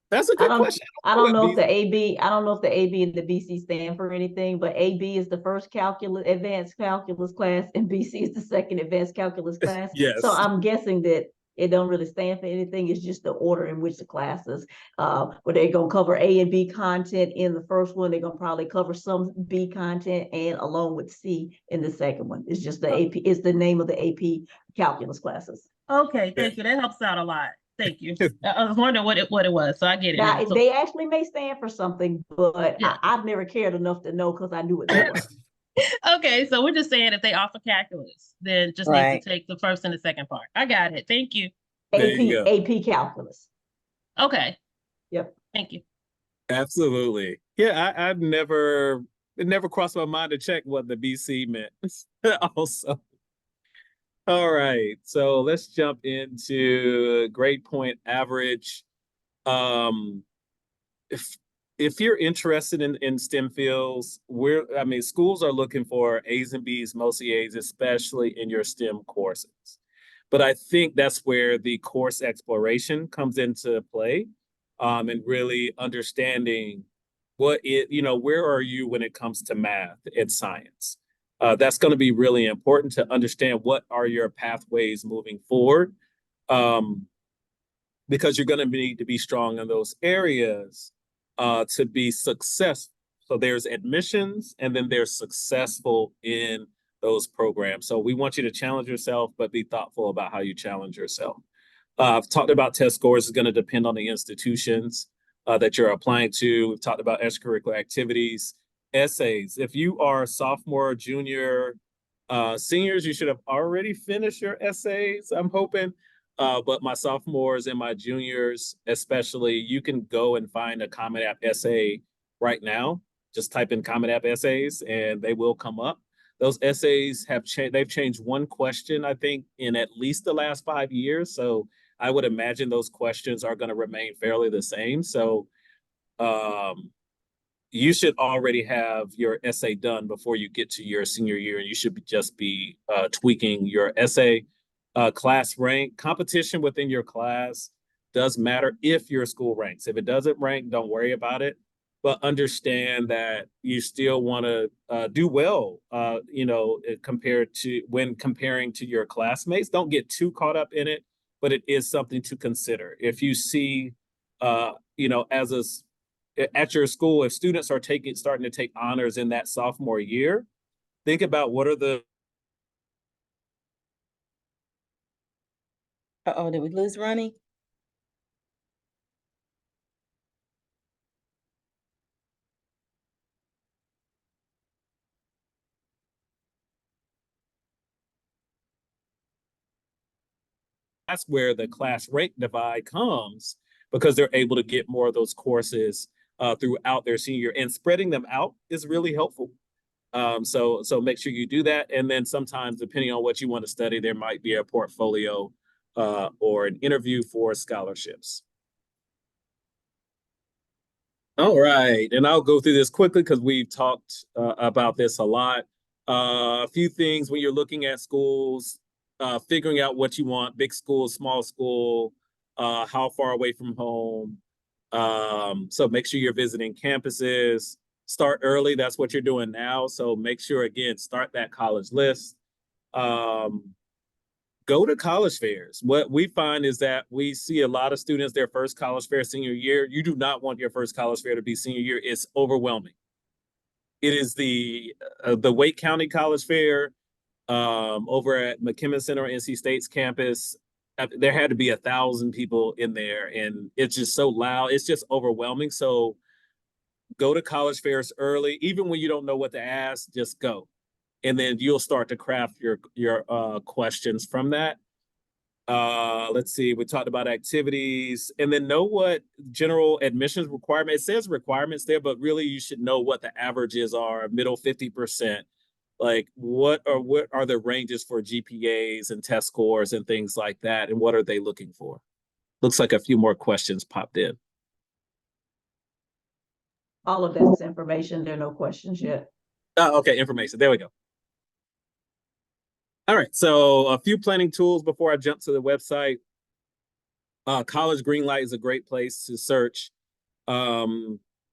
Speaker 6: That's a good question.
Speaker 3: I don't know if the AB and the BC stand for anything, but AB is the first advanced calculus class, and BC is the second advanced calculus class.
Speaker 6: Yes.
Speaker 3: So I'm guessing that it don't really stand for anything. It's just the order in which the classes, where they're gonna cover A and B content in the first one. They're gonna probably cover some B content and along with C in the second one. It's just the AP. It's the name of the AP calculus classes.
Speaker 7: Okay, thank you. That helps out a lot. Thank you. I was wondering what it was, so I get it
Speaker 3: Now,
Speaker 7: now. So,
Speaker 3: they actually may stand for something, but
Speaker 7: Yeah.
Speaker 3: I've never cared enough to know because I knew what they were.
Speaker 7: Okay, so we're just saying if they offer calculus, then just need
Speaker 1: Right.
Speaker 7: to take the first and the second part. I got it. Thank you.
Speaker 6: There you go.
Speaker 3: AP calculus.
Speaker 7: Okay,
Speaker 3: Yep.
Speaker 7: thank you.
Speaker 6: Absolutely. Yeah, it never crossed my mind to check what the BC meant. Also. All right, so let's jump into grade point average. Um, if if you're interested in STEM fields, schools are looking for A's and B's, mostly A's, especially in your STEM courses. But I think that's where the course exploration comes into play, and really understanding where are you when it comes to math and science. That's going to be really important to understand what are your pathways moving forward, um, because you're going to need to be strong in those areas to be successful. So there's admissions, and then there's successful in those programs. So we want you to challenge yourself, but be thoughtful about how you challenge yourself. I've talked about test scores is going to depend on the institutions that you're applying to. We've talked about extracurricular activities, essays. If you are a sophomore, junior, seniors, you should have already finished your essays, I'm hoping. But my sophomores and my juniors, especially, you can go and find a Common App essay right now. Just type in Common App essays and they will come up. Those essays have changed. They've changed one question, I think, in at least the last 5 years. So I would imagine those questions are going to remain fairly the same. So you should already have your essay done before you get to your senior year, and you should just be tweaking your essay. Class rank competition within your class does matter if your school ranks. If it doesn't rank, don't worry about it, but understand that you still want to do well, compared to when comparing to your classmates. Don't get too caught up in it, but it is something to consider. If you see, at your school, if students are starting to take honors in that sophomore year, think about what are the
Speaker 1: Uh-oh, did we lose Ronnie?
Speaker 6: that's where the class rank divide comes, because they're able to get more of those courses throughout their senior year, and spreading them out is really helpful. So make sure you do that. And then sometimes, depending on what you want to study, there might be a portfolio or an interview for scholarships. All right, and I'll go through this quickly because we've talked about this a lot. A few things when you're looking at schools, figuring out what you want: big school, small school, how far away from home. So make sure you're visiting campuses. Start early. That's what you're doing now. So make sure, again, start that college list. Go to college fairs. What we find is that we see a lot of students, their first college fair senior year. You do not want your first college fair to be senior year. It's overwhelming. It is the Wake County College Fair over at McKimmon Center, NC State's campus. There had to be 1,000 people in there, and it's just so loud. It's just overwhelming. So go to college fairs early, even when you don't know what to ask. Just go, and then you'll start to craft your questions from that. Let's see, we talked about activities, and then know what general admissions requirement. It says requirements there, but really you should know what the averages are, middle 50%. Like what are the ranges for GPAs and test scores and things like that, and what are they looking for? Looks like a few more questions popped in.
Speaker 3: All of that is information. There are no questions yet.
Speaker 6: Okay, information. There we go. All right, so a few planning tools before I jump to the website. College Greenlight is a great place to search.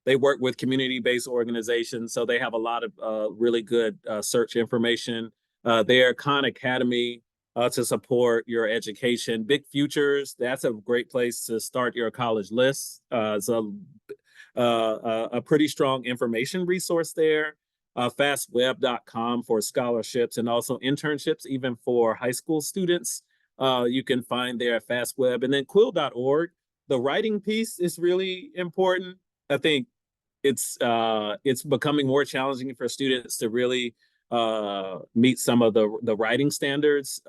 Speaker 6: They work with community-based organizations, so they have a lot of really good search information. Their Khan Academy to support your education. Big Futures, that's a great place to start your college list. It's a pretty strong information resource there. Fastweb.com for scholarships and also internships, even for high school students. You can find there at Fastweb. And then quill.org. The writing piece is really important. I think it's becoming more challenging for students to really meet some of the writing standards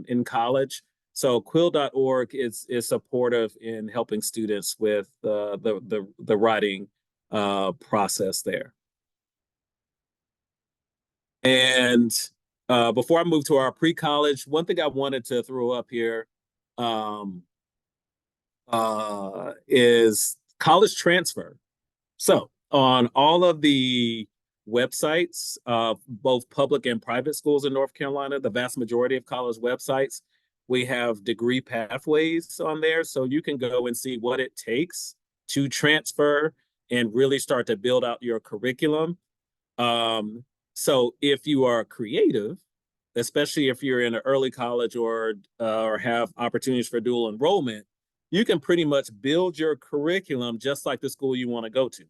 Speaker 6: in college. So quill.org is supportive in helping students with the writing process there. And before I move to our pre-college, one thing I wanted to throw up here is college transfer. So on all of the websites, both public and private schools in North Carolina, the vast majority of college websites, we have degree pathways on there. So you can go and see what it takes to transfer and really start to build out your curriculum. So if you are creative, especially if you're in an early college or have opportunities for dual enrollment, you can pretty much build your curriculum just like the school you want to go to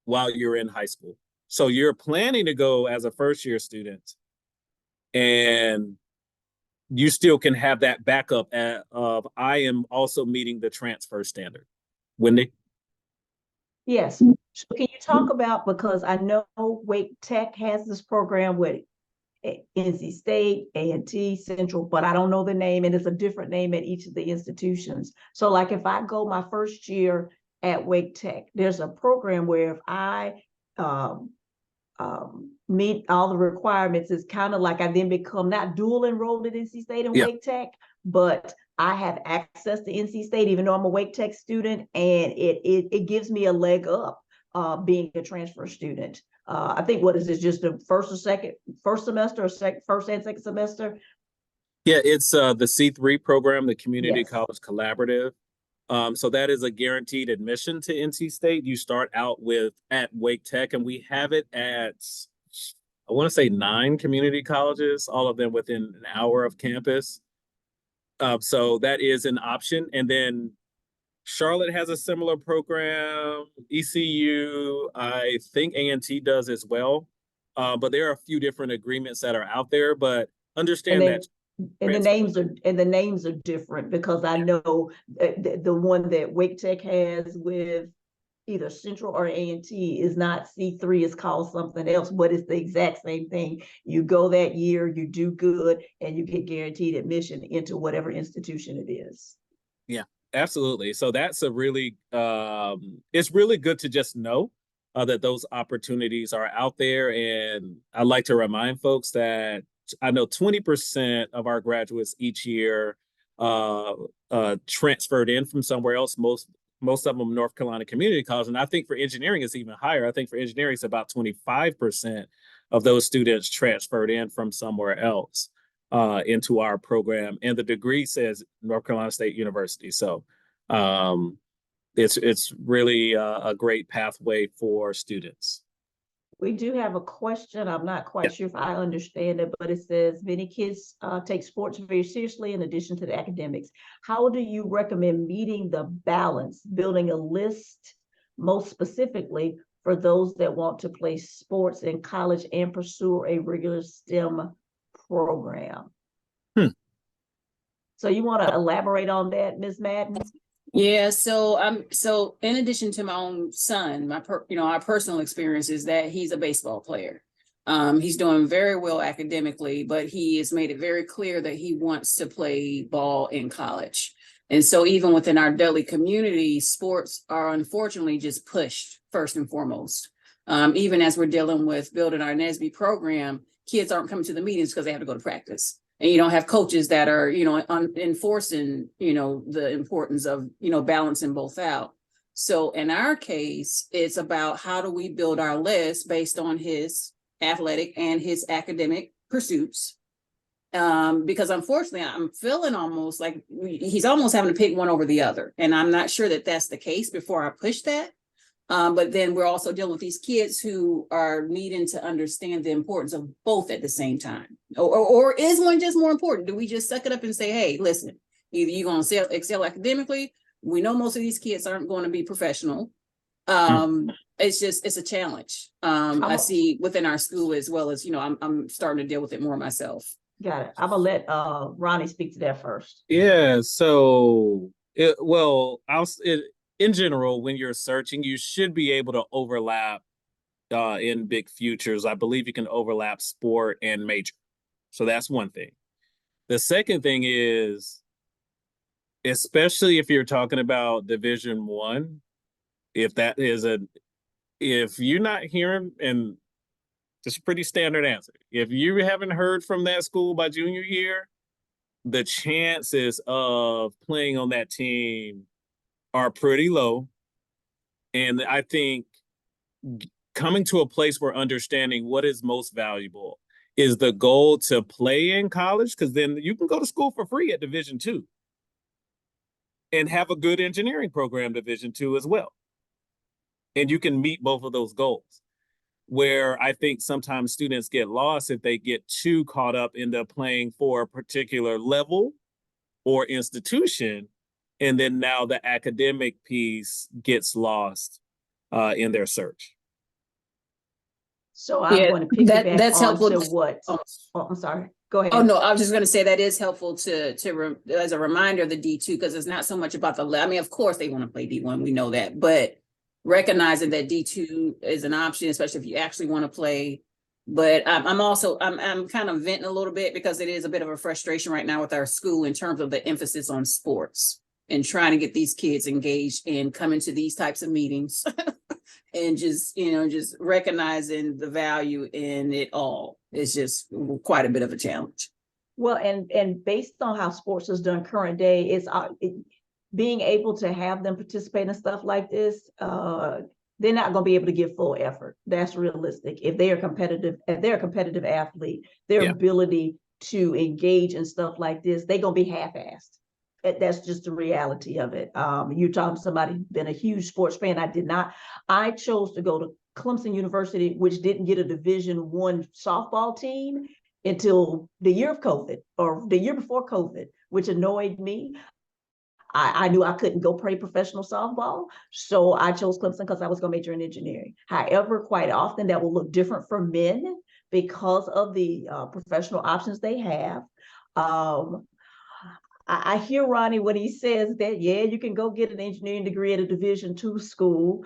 Speaker 6: while you're in high school. So you're planning to go as a first-year student, and you still can have that backup of I am also meeting the transfer standard. Wendy?
Speaker 3: Yes. So can you talk about, because I know Wake Tech has this program with NC State, A&T, Central, but I don't know the name, and it's a different name at each of the institutions. So like if I go my first year at Wake Tech, there's a program where if I meet all the requirements, it's kind of like I then become not dual enrolled at NC State and Wake Tech, but I have access to NC State, even though I'm a Wake Tech student, and it gives me a leg up being a transfer student. I think what is it, just the first semester or first and second semester?
Speaker 6: Yeah, it's the C3 program, the Community
Speaker 3: Yes.
Speaker 6: College Collaborative. So that is a guaranteed admission to NC State. You start out at Wake Tech, and we have it at, I want to say 9 community colleges, all of them within an hour of campus. So that is an option. And then Charlotte has a similar program. ECU, I think A&T does as well. But there are a few different agreements that are out there, but understand that.
Speaker 3: And the names are different, because I know the one that Wake Tech has with either Central or A&T is not C3, it's called something else, but it's the exact same thing. You go that year, you do good, and you get guaranteed admission into whatever institution it is.
Speaker 6: Yeah, absolutely. So that's a really, it's really good to just know that those opportunities are out there. And I like to remind folks that I know 20% of our graduates each year transferred in from somewhere else, most of them North Carolina Community College. And I think for engineering, it's even higher. I think for engineering, it's about 25% of those students transferred in from somewhere else into our program. And the degree says North Carolina State University. So it's really a great pathway for students.
Speaker 3: We do have a question. I'm not quite sure if I understand it, but it says many kids take sports very seriously in addition to the academics. How do you recommend meeting the balance, building a list most specifically for those that want to play sports in college and pursue a regular STEM program? So you want to elaborate on that, Ms. Madden?
Speaker 4: Yeah, so in addition to my own son, our personal experience is that he's a baseball player. He's doing very well academically, but he has made it very clear that he wants to play ball in college. And so even within our Dudley community, sports are unfortunately just pushed first and foremost. Even as we're dealing with building our NSBE program, kids aren't coming to the meetings because they have to go to practice. And you don't have coaches that are, enforcing, the importance of, balancing both out. So in our case, it's about how do we build our list based on his athletic and his academic pursuits. Because unfortunately, I'm feeling almost like he's almost having to pick one over the other. And I'm not sure that that's the case before I push that. But then we're also dealing with these kids who are needing to understand the importance of both at the same time. Or is one just more important? Do we just suck it up and say, hey, listen, either you're going to excel academically. We know most of these kids aren't going to be professional. It's a challenge. I see within our school as well as, I'm starting to deal with it more myself.
Speaker 3: Got it. I'm going to let Ronnie speak to that first.
Speaker 6: Yeah, so, in general, when you're searching, you should be able to overlap in big futures. I believe you can overlap sport and major. So that's one thing. The second thing is, especially if you're talking about Division One, if you're not hearing, and it's a pretty standard answer, if you haven't heard from that school by junior year, the chances of playing on that team are pretty low. And I think coming to a place where understanding what is most valuable is the goal to play in college, because then you can go to school for free at Division II and have a good engineering program Division II as well. And you can meet both of those goals. Where I think sometimes students get lost if they get too caught up into playing for a particular level or institution, and then now the academic piece gets lost in their search.
Speaker 3: So I'm going to piggyback
Speaker 4: that's helpful.
Speaker 3: onto what,
Speaker 4: Oh,
Speaker 3: I'm sorry, go ahead.
Speaker 4: oh, no, I was just going to say that is helpful as a reminder, the D2, because it's not so much about I mean, of course they want to play D1, we know that, but recognizing that D2 is an option, especially if you actually want to play. But I'm kind of venting a little bit because it is a bit of a frustration right now with our school in terms of the emphasis on sports and trying to get these kids engaged and coming to these types of meetings and just recognizing the value in it all. It's just quite a bit of a challenge.
Speaker 3: Well, and based on how sports is done current day, it's being able to have them participate in stuff like this, they're not going to be able to give full effort. That's realistic. If they're a competitive athlete, their ability to engage in stuff like this, they're going to be half-assed. That's just the reality of it. You're talking to somebody who's been a huge sports fan. I did not. I chose to go to Clemson University, which didn't get a Division I softball team until the year of COVID or the year before COVID, which annoyed me. I knew I couldn't go play professional softball, so I chose Clemson because I was going to major in engineering. However, quite often that will look different for men because of the professional options they have. I hear Ronnie when he says that, yeah, you can go get an engineering degree at a Division II school.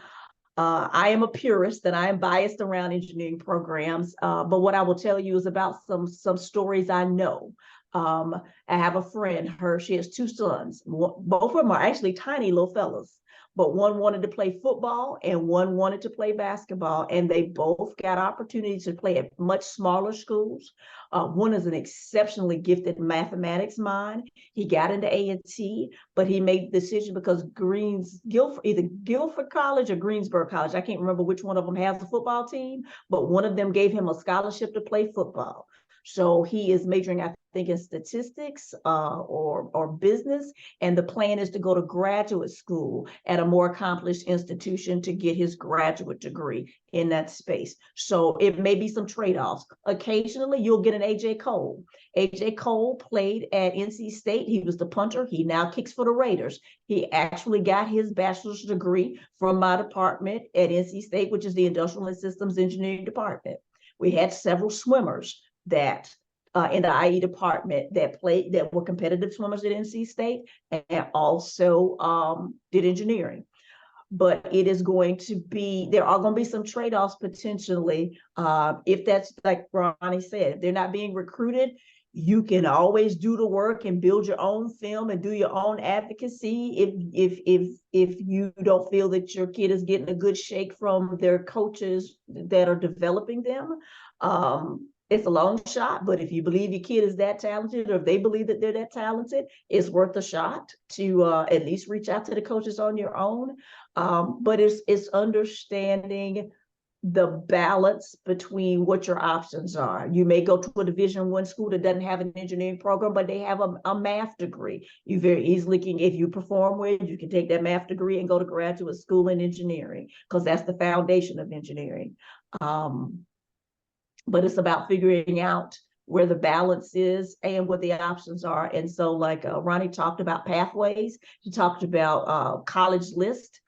Speaker 3: I am a purist and I am biased around engineering programs, but what I will tell you is about some stories I know. I have a friend, she has two sons. Both of them are actually tiny little fellas, but one wanted to play football and one wanted to play basketball, and they both got opportunities to play at much smaller schools. One is an exceptionally gifted mathematics mind. He got into A&T, but he made the decision because either Guilford College or Greensboro College, I can't remember which one of them has a football team, but one of them gave him a scholarship to play football. So he is majoring, I think, in statistics or business, and the plan is to go to graduate school at a more accomplished institution to get his graduate degree in that space. So it may be some trade-offs. Occasionally, you'll get an A.J. Cole. A.J. Cole played at NC State. He was the punter. He now kicks for the Raiders. He actually got his bachelor's degree from my department at NC State, which is the Industrial and Systems Engineering Department. We had several swimmers that in the IE department that were competitive swimmers at NC State and also did engineering. But it is going to be, there are going to be some trade-offs potentially. If that's like Ronnie said, if they're not being recruited, you can always do the work and build your own film and do your own advocacy if you don't feel that your kid is getting a good shake from their coaches that are developing them. It's a long shot, but if you believe your kid is that talented, or if they believe that they're that talented, it's worth a shot to at least reach out to the coaches on your own. But it's understanding the balance between what your options are. You may go to a Division I school that doesn't have an engineering program, but they have a math degree. You very easily can, if you perform well, you can take that math degree and go to graduate school in engineering, because that's the foundation of engineering. But it's about figuring out where the balance is and what the options are. And so like Ronnie talked about pathways, he talked about college list.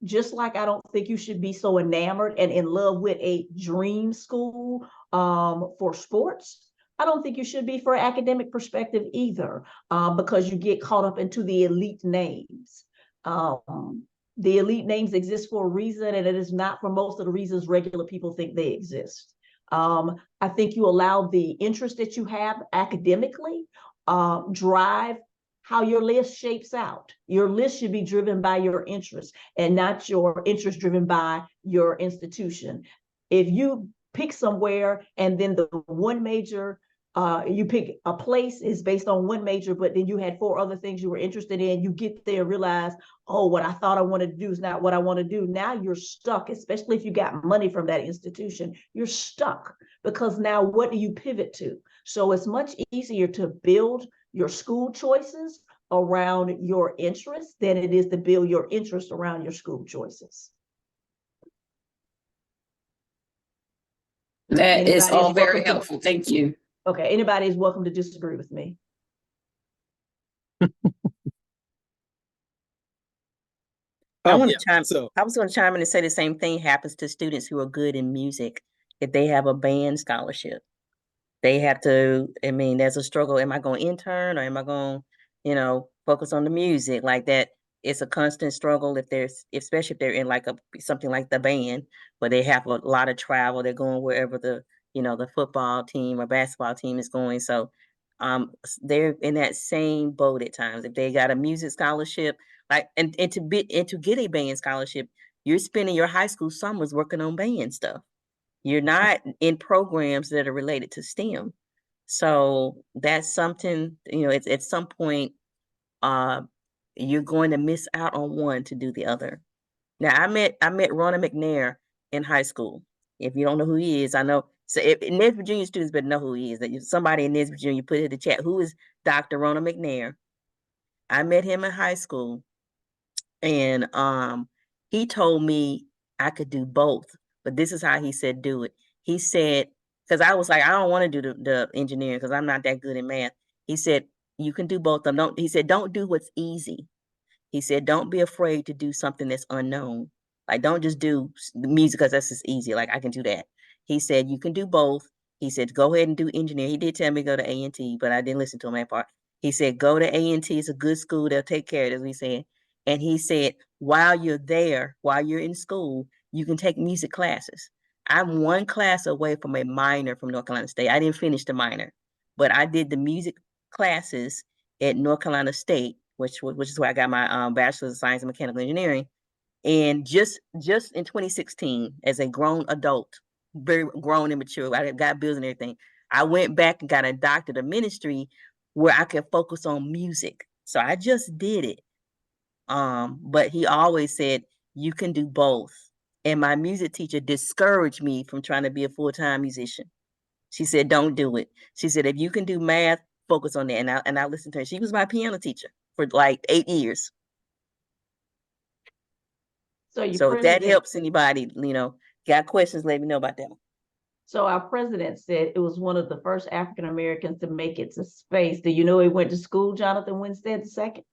Speaker 3: Just like I don't think you should be so enamored and in love with a dream school for sports, I don't think you should be for an academic perspective either, because you get caught up into the elite names. The elite names exist for a reason, and it is not for most of the reasons regular people think they exist. I think you allow the interest that you have academically drive how your list shapes out. Your list should be driven by your interest and not your interest driven by your institution. If you pick somewhere and then the one major you pick a place is based on one major, but then you had 4 other things you were interested in, you get there, realize, oh, what I thought I wanted to do is not what I want to do. Now you're stuck, especially if you got money from that institution. You're stuck because now what do you pivot to? So it's much easier to build your school choices around your interests than it is to build your interest around your school choices.
Speaker 4: That is
Speaker 3: Anybody
Speaker 4: all
Speaker 3: is
Speaker 4: very
Speaker 3: welcome to-
Speaker 4: helpful. Thank you.
Speaker 3: Okay, anybody is welcome to disagree with me.
Speaker 1: I
Speaker 6: Oh,
Speaker 1: want
Speaker 6: yeah.
Speaker 1: to chime.
Speaker 6: So
Speaker 1: I was going to chime in and say the same thing happens to students who are good in music if they have a band scholarship. They have to. I mean, there's a struggle. Am I going to intern or am I going, focus on the music like that? It's a constant struggle especially if they're in like something like the band where they have a lot of travel. They're going wherever the football team or basketball team is going. So, they're in that same boat at times. If they got a music scholarship, like and to get a band scholarship, you're spending your high school summers working on band stuff. You're not in programs that are related to STEM. So that's something, it's at some point, you're going to miss out on one to do the other. Now I met Ronna McNair in high school. If you don't know who he is, I know. So if NSBE Junior students better know who he is. That somebody in NSBE Junior put in the chat. Who is Dr. Ronna McNair? I met him in high school, and he told me I could do both. But this is how he said do it. He said, because I was like, I don't want to do the engineering because I'm not that good in math. He said, you can do both of them. He said, don't do what's easy. He said, don't be afraid to do something that's unknown. Like, don't just do the music because that's just easy. Like, I can do that. He said, you can do both. He said, go ahead and do engineering. He did tell me to go to A&T, but I didn't listen to him that part. He said, go to A&T. It's a good school. They'll take care of it, as we said. And he said, while you're there, while you're in school, you can take music classes. I'm one class away from a minor from North Carolina State. I didn't finish the minor, but I did the music classes at North Carolina State, which is where I got my bachelor's of science in mechanical engineering. And just in 2016, as a grown adult, very grown and mature, I got bills and everything. I went back and got a doctorate of ministry where I could focus on music. So I just did it. But he always said, you can do both. And my music teacher discouraged me from trying to be a full-time musician. She said, don't do it. She said, if you can do math, focus on that. And I listened to her. She was my piano teacher for like 8 years. So if that helps anybody, got questions, let me know about that one.
Speaker 3: So our president said it was one of the first African Americans to make it to space. Do you know he went to school, Jonathan Winstead II?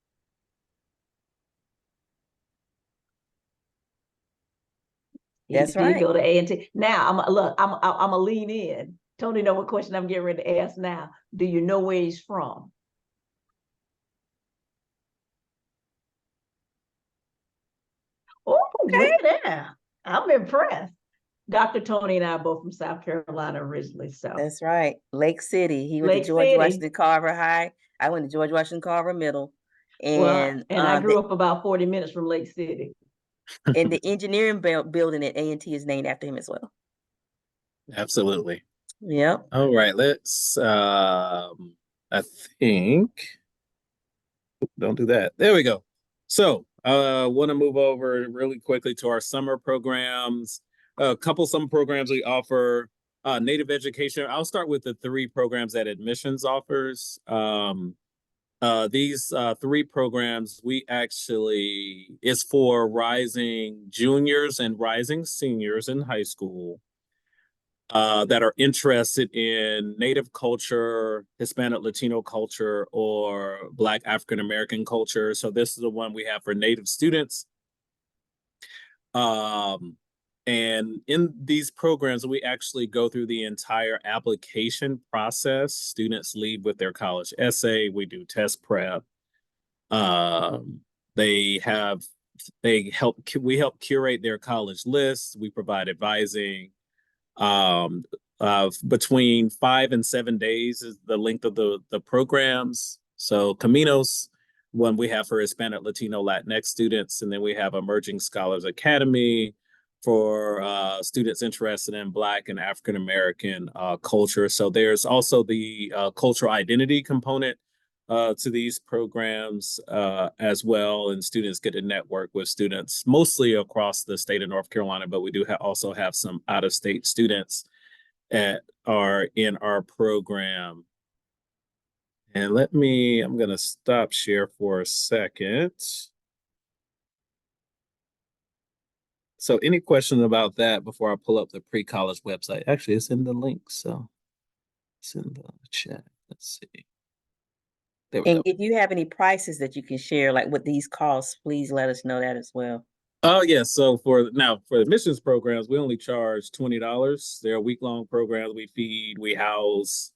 Speaker 1: That's right.
Speaker 3: Go to A&T. Now I'm gonna lean in. Tony, know what question I'm getting ready to ask now. Do you know where he's from? Oh, look at that. I'm impressed. Dr. Tony and I are both from South Carolina originally. So
Speaker 1: that's right. Lake City. He went to George Washington Carver High. I went to George Washington Carver Middle. And
Speaker 3: I grew up about 40 minutes from Lake City.
Speaker 1: And the engineering building at A&T is named after him as well.
Speaker 6: absolutely.
Speaker 1: Yep.
Speaker 6: All right, let's I think don't do that. There we go. So want to move over really quickly to our summer programs. A couple summer programs we offer. Native education. I'll start with the 3 programs that admissions offers. These 3 programs we actually is for rising juniors and rising seniors in high school that are interested in Native culture, Hispanic Latino culture, or Black African American culture. So this is the one we have for Native students. And in these programs, we actually go through the entire application process. Students leave with their college essay. We do test prep. They have we help curate their college lists. We provide advising. Between 5 and 7 days is the length of the programs. So Caminos, one we have for Hispanic, Latino, Latinx students, and then we have Emerging Scholars Academy for students interested in Black and African American culture. So there's also the cultural identity component to these programs as well, and students get to network with students mostly across the state of North Carolina, but we do also have some out-of-state students that are in our program. And I'm going to stop share for a second. So any questions about that before I pull up the pre-college website? Actually, it's in the link, so it's in the chat. Let's see. There we
Speaker 1: And
Speaker 6: go.
Speaker 1: if you have any prices that you can share, like what these cost, please let us know that as well.
Speaker 6: Oh yeah, so for the admissions programs, we only charge $20. They're week-long programs. We feed, we house,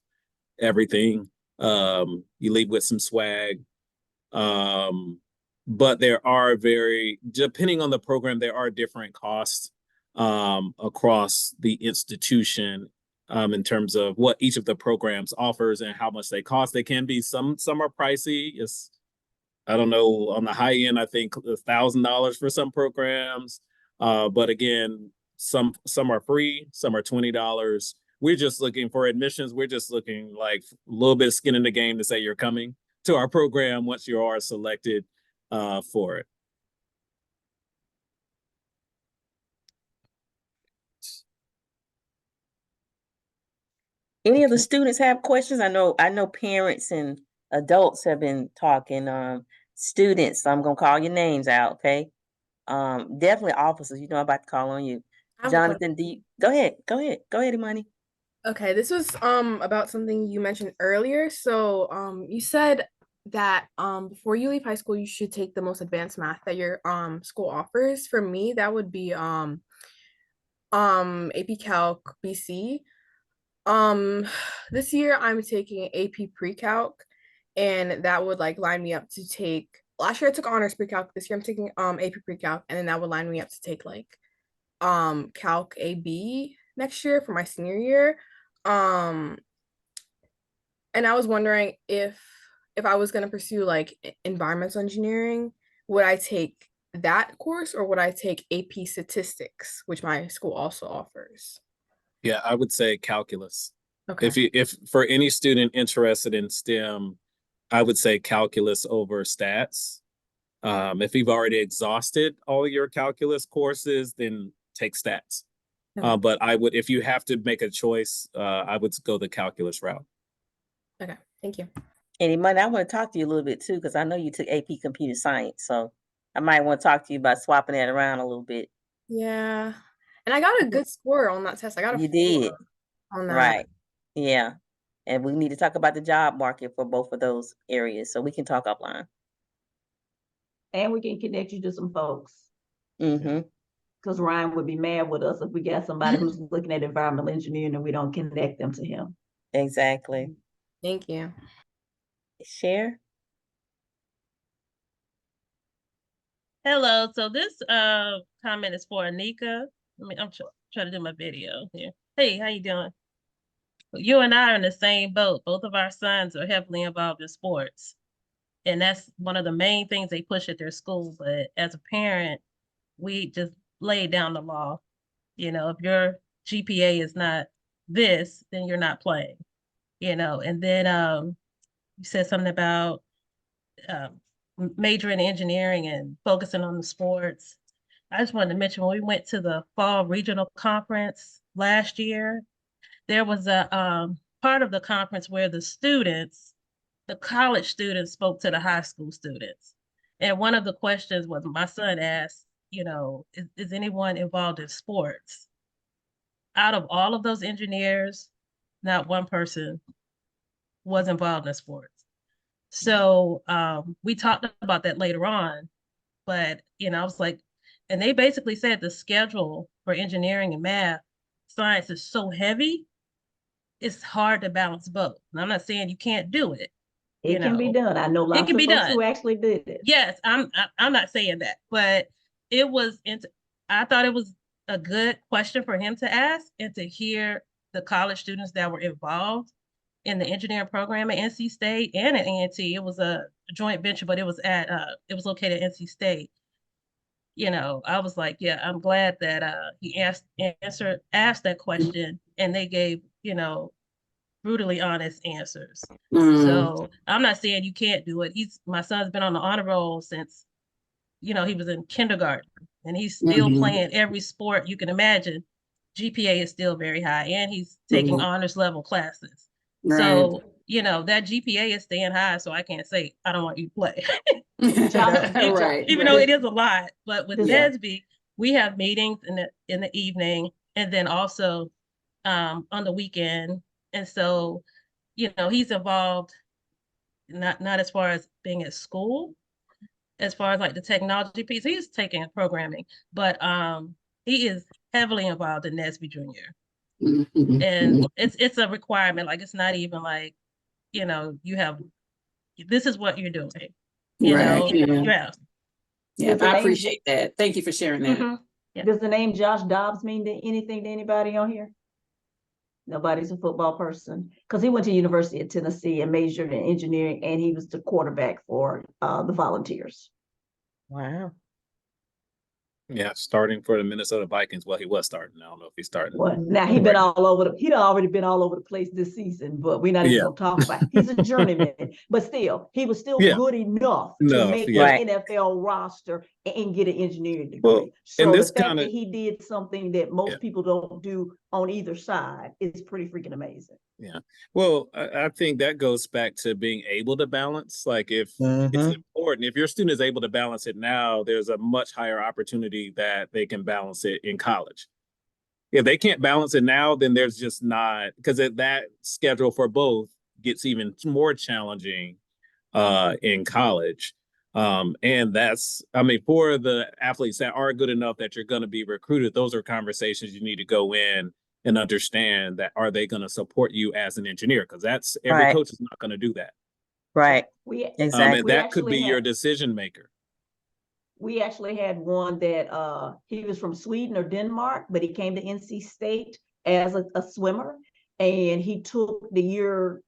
Speaker 6: everything. You leave with some swag. But there are depending on the program, there are different costs across the institution in terms of what each of the programs offers and how much they cost. They can be some are pricey. I don't know, on the high end, I think $1,000 for some programs. But again, some are free, some are $20. We're just looking for admissions. We're just looking like a little bit of skin in the game to say you're coming to our program once you are selected for it.
Speaker 1: Any of the students have questions? I know parents and adults have been talking. Students, I'm gonna call your names out, okay? Definitely officers, I'm about to call on you.
Speaker 5: I have a question.
Speaker 1: Jonathan, go ahead, Imani.
Speaker 5: Okay, this was about something you mentioned earlier. So you said that before you leave high school, you should take the most advanced math that your school offers. For me, that would be AP Calc BC. This year I'm taking AP Pre-Calc, and that would like line me up to take. Last year I took honors Pre-Calc. This year I'm taking AP Pre-Calc, and then that would line me up to take like Calc AB next year for my senior year. And I was wondering if I was going to pursue like environmental engineering, would I take that course or would I take AP Statistics, which my school also offers?
Speaker 6: Yeah, I would say calculus.
Speaker 5: Okay.
Speaker 6: If for any student interested in STEM, I would say calculus over stats. If you've already exhausted all your calculus courses, then take stats.
Speaker 5: Okay.
Speaker 6: But if you have to make a choice, I would go the calculus route.
Speaker 5: Okay, thank you.
Speaker 1: And Imani, I want to talk to you a little bit too, because I know you took AP Computer Science, so I might want to talk to you about swapping that around a little bit.
Speaker 5: Yeah, and I got a good score on that test. I got a 4
Speaker 1: did,
Speaker 5: on that.
Speaker 1: right? Yeah, and we need to talk about the job market for both of those areas, so we can talk offline.
Speaker 3: And we can connect you to some folks.
Speaker 1: Mm-hmm.
Speaker 3: Because Ryan would be mad with us if we got somebody who's looking at environmental engineering and we don't connect them to him.
Speaker 1: Exactly.
Speaker 5: Thank you.
Speaker 1: Share.
Speaker 7: Hello. So this comment is for Anika. I'm trying to do my video here. Hey, how you doing? You and I are in the same boat. Both of our sons are heavily involved in sports. And that's one of the main things they push at their school. But as a parent, we just laid down the law. If your GPA is not this, then you're not playing. And then you said something about majoring in engineering and focusing on the sports. I just wanted to mention when we went to the fall regional conference last year, there was a part of the conference where the college students spoke to the high school students. And one of the questions was my son asked, is anyone involved in sports? Out of all of those engineers, not one person was involved in sports. So we talked about that later on, but I was like, and they basically said the schedule for engineering and math science is so heavy, it's hard to balance both. And I'm not saying you can't do it.
Speaker 3: It can be done. I know lots of folks who actually did it.
Speaker 7: Yes, I'm not saying that, but it was, I thought it was a good question for him to ask and to hear the college students that were involved in the engineering program at NC State and at A&T. It was a joint venture, but it was located at NC State. You know, I was like, yeah, I'm glad that he asked that question and they gave, you know, brutally honest answers. So I'm not saying you can't do it. My son's been on the honor roll since, you know, he was in kindergarten and he's still playing every sport you can imagine. GPA is still very high and he's taking honors level classes.
Speaker 4: Right.
Speaker 7: So, you know, that GPA is staying high. So I can't say, I don't want you to play.
Speaker 4: Right.
Speaker 7: Even though it is a lot, but with NSBE, we have meetings in the evening and then also on the weekend. And so, you know, he's involved not as far as being at school, as far as like the technology piece, he's taking programming, but he is heavily involved in NSBE Junior. And it's a requirement. Like it's not even like, you know, this is what you're doing. You know,
Speaker 4: yeah. I appreciate that. Thank you for sharing that.
Speaker 3: Does the name Josh Dobbs mean anything to anybody on here? Nobody's a football person because he went to University of Tennessee and majored in engineering, and he was the quarterback for the Volunteers.
Speaker 1: Wow.
Speaker 6: Yeah, starting for the Minnesota Vikings. Well, he was starting. I don't know if he's starting.
Speaker 3: Well, now he'd been all over. He'd already been all over the place this season, but we're not even gonna talk about it. He's a journeyman, but still, he was still good enough to make the NFL roster and get an engineering degree.
Speaker 6: Well,
Speaker 3: so the fact that he did something that most people don't do on either side is pretty freaking amazing.
Speaker 6: Yeah. Well, I think that goes back to being able to balance. Like if it's important, if your student is able to balance it now, there's a much higher opportunity that they can balance it in college. If they can't balance it now, then there's just not, because that schedule for both gets even more challenging in college. And that's, I mean, for the athletes that are good enough that you're going to be recruited, those are conversations you need to go in and understand that are they going to support you as an engineer? Because that's every coach is not going to do that.
Speaker 1: Right.
Speaker 6: Exactly. And that could be your decision maker.
Speaker 3: We actually had one that he was from Sweden or Denmark, but he came to NC State as a swimmer, and he took the year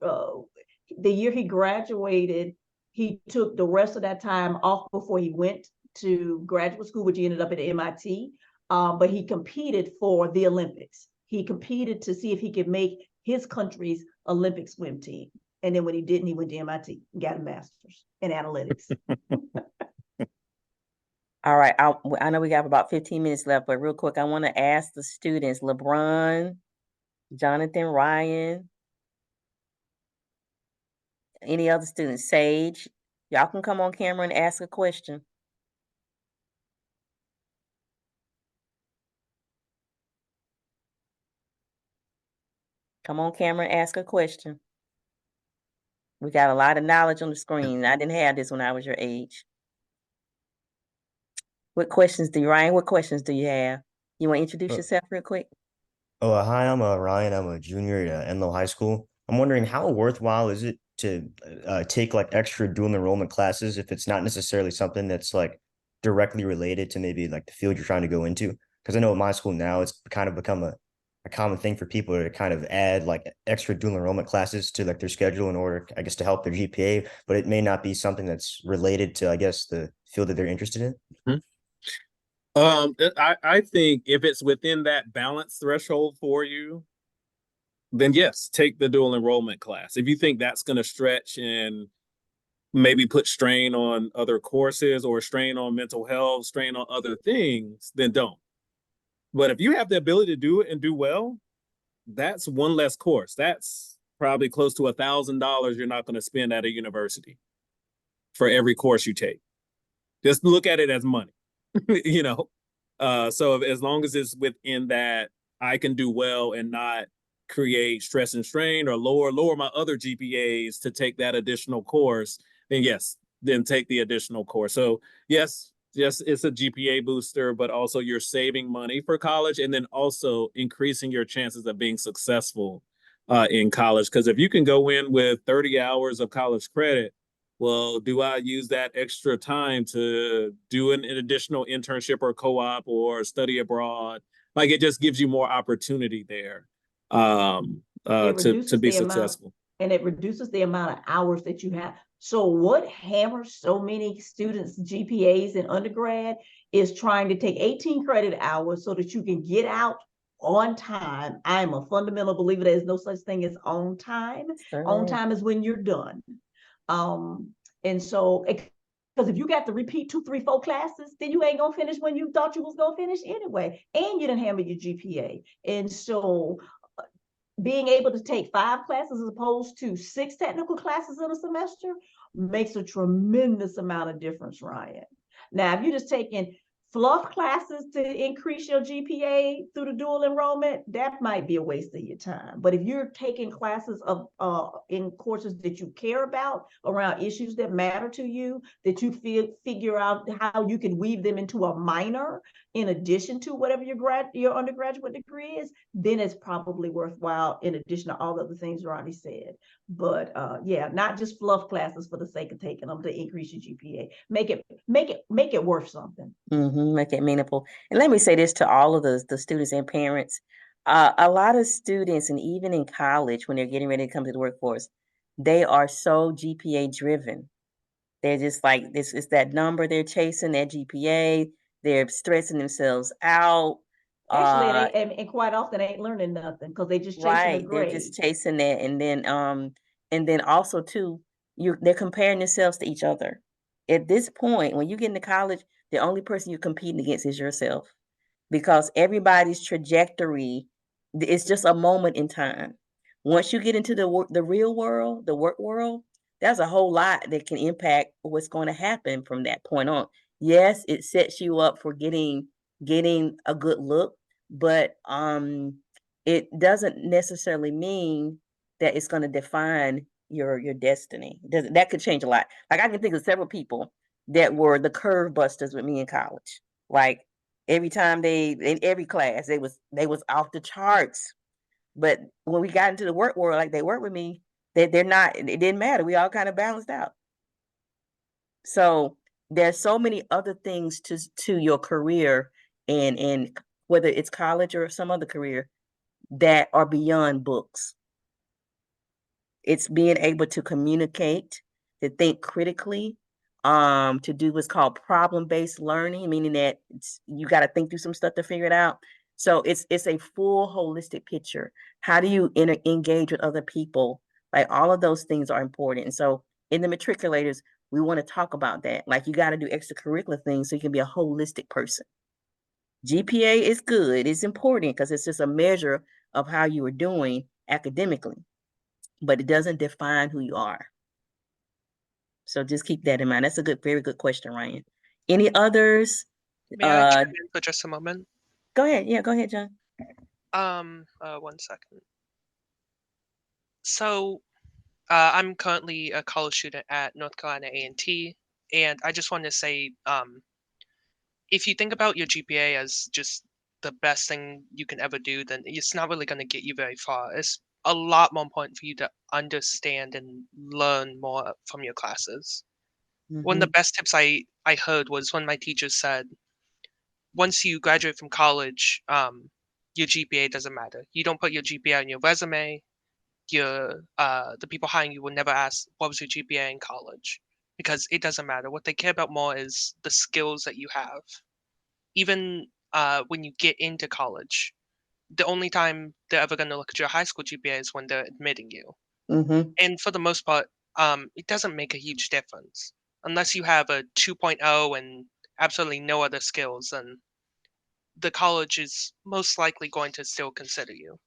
Speaker 3: he graduated. He took the rest of that time off before he went to graduate school, which he ended up at MIT. But he competed for the Olympics. He competed to see if he could make his country's Olympic swim team. And then when he didn't, he went to MIT and got a master's in analytics.
Speaker 1: All right. I know we got about 15 minutes left, but real quick, I want to ask the students, LeBron, Jonathan, Ryan, any other students, Sage, y'all can come on camera and ask a question. Come on camera and ask a question. We got a lot of knowledge on the screen. I didn't have this when I was your age. What questions do you, Ryan? What questions do you have? You want to introduce yourself real quick?
Speaker 8: Oh, hi, I'm Ryan. I'm a junior at Enloe High School. I'm wondering how worthwhile is it to take like extra dual enrollment classes if it's not necessarily something that's like directly related to maybe like the field you're trying to go into? Because I know at my school now it's kind of become a common thing for people to kind of add like extra dual enrollment classes to like their schedule in order, I guess, to help their GPA, but it may not be something that's related to, I guess, the field that they're interested in.
Speaker 6: I think if it's within that balance threshold for you, then yes, take the dual enrollment class. If you think that's going to stretch and maybe put strain on other courses or strain on mental health, strain on other things, then don't. But if you have the ability to do it and do well, that's one less course. That's probably close to $1,000 you're not going to spend at a university for every course you take. Just look at it as money. You know, so as long as it's within that, I can do well and not create stress and strain or lower my other GPAs to take that additional course, then yes, then take the additional course. So yes, it's a GPA booster, but also you're saving money for college and then also increasing your chances of being successful in college. Because if you can go in with 30 hours of college credit well, do I use that extra time to do an additional internship or co-op or study abroad? Like it just gives you more opportunity there
Speaker 3: It
Speaker 6: to
Speaker 3: reduces
Speaker 6: be
Speaker 3: the amount,
Speaker 6: successful.
Speaker 3: and it reduces the amount of hours that you have. So what hammers so many students' GPAs in undergrad is trying to take 18 credit hours so that you can get out on time. I am a fundamental believer there's no such thing as on time. On time is when you're done. And so, because if you got to repeat 2, 3, 4 classes, then you ain't gonna finish when you thought you was gonna finish anyway, and you didn't hammer your GPA. And so being able to take 5 classes as opposed to 6 technical classes in a semester makes a tremendous amount of difference, Ryan. Now, if you're just taking fluff classes to increase your GPA through the dual enrollment, that might be a waste of your time. But if you're taking classes of in courses that you care about around issues that matter to you, that you figure out how you can weave them into a minor in addition to whatever your undergraduate degree is, then it's probably worthwhile in addition to all the other things Ronnie said. But yeah, not just fluff classes for the sake of taking them to increase your GPA. Make it worth something.
Speaker 1: Make it meaningful. And let me say this to all of the students and parents. A lot of students, and even in college, when they're getting ready to come to the workforce, they are so GPA driven. They're just like, this is that number they're chasing, that GPA. They're stressing themselves out.
Speaker 3: Actually, it ain't, and quite often they ain't learning nothing because they just chasing a
Speaker 1: Right, they're
Speaker 3: grade.
Speaker 1: just chasing that, and then also too, they're comparing themselves to each other. At this point, when you get into college, the only person you're competing against is yourself, because everybody's trajectory is just a moment in time. Once you get into the real world, the work world, there's a whole lot that can impact what's going to happen from that point on. Yes, it sets you up for getting a good look, but it doesn't necessarily mean that it's going to define your destiny. That could change a lot. Like I can think of several people that were the curve busters with me in college. Like every time in every class they was off the charts. But when we got into the work world, like they work with me, they're not. It didn't matter. We all kind of balanced out. So there's so many other things to your career, and whether it's college or some other career, that are beyond books. It's being able to communicate, to think critically, to do what's called problem-based learning, meaning that you got to think through some stuff to figure it out. So it's a full holistic picture. How do you engage with other people? Like all of those things are important. And so in the matriculators, we want to talk about that. Like you got to do extracurricular things so you can be a holistic person. GPA is good. It's important because it's just a measure of how you are doing academically, but it doesn't define who you are. So just keep that in mind. That's a very good question, Ryan. Any others?
Speaker 9: May I chime in for just a moment?
Speaker 1: Go ahead. Yeah, go ahead, John.
Speaker 9: 1 second. So, I'm currently a college student at North Carolina A&T, and I just want to say, if you think about your GPA as just the best thing you can ever do, then it's not really going to get you very far. It's a lot more important for you to understand and learn more from your classes. One of the best tips I heard was when my teacher said, once you graduate from college, your GPA doesn't matter. You don't put your GPA on your resume. The people hiring you will never ask, what was your GPA in college? Because it doesn't matter. What they care about more is the skills that you have. Even when you get into college, the only time they're ever going to look at your high school GPA is when they're admitting you. And for the most part, it doesn't make a huge difference. Unless you have a 2.0 and absolutely no other skills, then the college is most likely going to still consider you.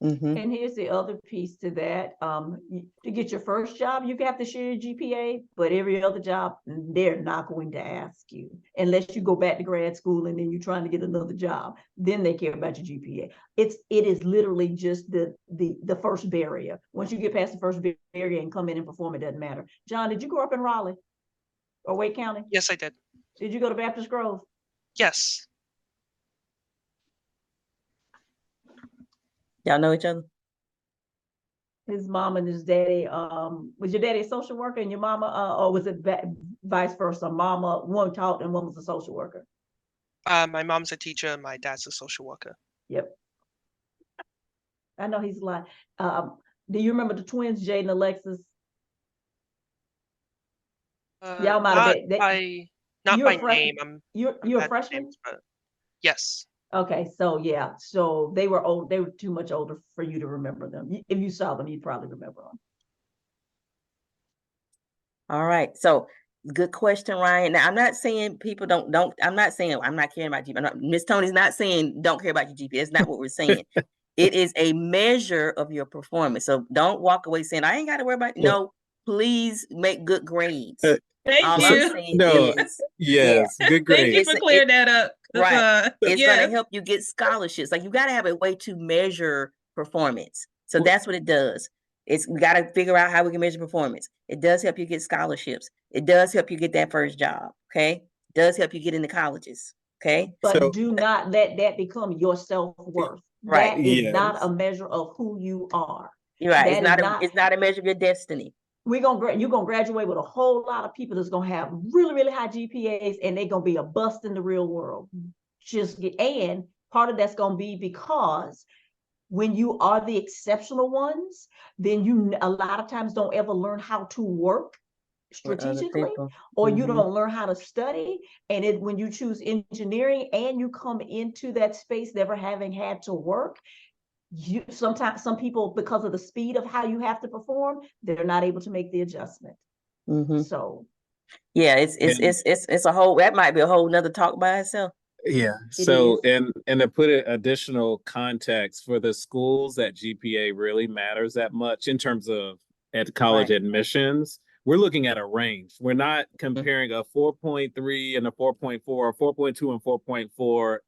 Speaker 3: And here's the other piece to that. To get your first job, you have to share your GPA, but every other job, they're not going to ask you unless you go back to grad school and then you're trying to get another job. Then they care about your GPA. It is literally just the first barrier. Once you get past the first barrier and come in and perform, it doesn't matter. John, did you grow up in Raleigh or Wake County?
Speaker 9: Yes, I did.
Speaker 3: Did you go to Baptist Grove?
Speaker 9: Yes.
Speaker 1: Y'all know each other?
Speaker 3: His mom and his daddy, was your daddy a social worker and your mama, or was it vice versa? Mama, one taught and one was a social worker?
Speaker 9: My mom's a teacher, my dad's a social worker.
Speaker 3: Yep. I know he's lying. Do you remember the twins, Jade and Alexis? Y'all might have
Speaker 9: Not
Speaker 3: been.
Speaker 9: not
Speaker 3: You're
Speaker 9: by
Speaker 3: a freshman?
Speaker 9: name.
Speaker 3: You're a
Speaker 9: bad with
Speaker 3: freshman?
Speaker 9: names, but yes.
Speaker 3: Okay, so yeah, so they were old. They were too much older for you to remember them. If you saw them, you'd probably remember them.
Speaker 1: All right. So good question, Ryan. Now I'm not saying people don't, I'm not saying I'm not caring about GPA. Miss Tony's not saying don't care about your GPA. That's not what we're saying. It is a measure of your performance. So don't walk away saying, I ain't got to worry about, no, please make good grades.
Speaker 7: Thank
Speaker 1: All
Speaker 7: you.
Speaker 1: I'm saying
Speaker 6: No,
Speaker 1: is,
Speaker 6: yes, good
Speaker 7: Thank you
Speaker 6: grade.
Speaker 7: for clearing that up. 'Cause,
Speaker 1: right. It's
Speaker 7: yes.
Speaker 1: going to help you get scholarships. Like you got to have a way to measure performance. So that's what it does. It's we got to figure out how we can measure performance. It does help you get scholarships. It does help you get that first job. Okay. It does help you get into colleges. Okay.
Speaker 3: But
Speaker 6: So-
Speaker 3: do not let that become your self-worth.
Speaker 1: Right.
Speaker 3: That is not
Speaker 6: Yes.
Speaker 3: a measure of who you are.
Speaker 1: You're right.
Speaker 3: That
Speaker 1: It's not a measure of your destiny.
Speaker 3: you're gonna graduate with a whole lot of people that's gonna have really, really high GPAs, and they're gonna be a bust in the real world. And part of that's gonna be because when you are the exceptional ones, then you a lot of times don't ever learn how to work
Speaker 1: With other
Speaker 3: strategically,
Speaker 1: people.
Speaker 3: or you
Speaker 1: Mhm.
Speaker 3: don't learn how to study. And when you choose engineering and you come into that space never having had to work, you sometimes some people, because of the speed of how you have to perform, they're not able to make the adjustment.
Speaker 1: Mhm.
Speaker 3: So
Speaker 1: Yeah, it's a whole, that might be a whole nother talk by itself.
Speaker 6: Yeah.
Speaker 3: It
Speaker 6: So,
Speaker 3: is.
Speaker 6: and to put it additional context for the schools that GPA really matters that much in terms of at college
Speaker 1: Right.
Speaker 6: admissions, we're looking at a range. We're not comparing a 4.3 and a 4.4, or 4.2 and 4.4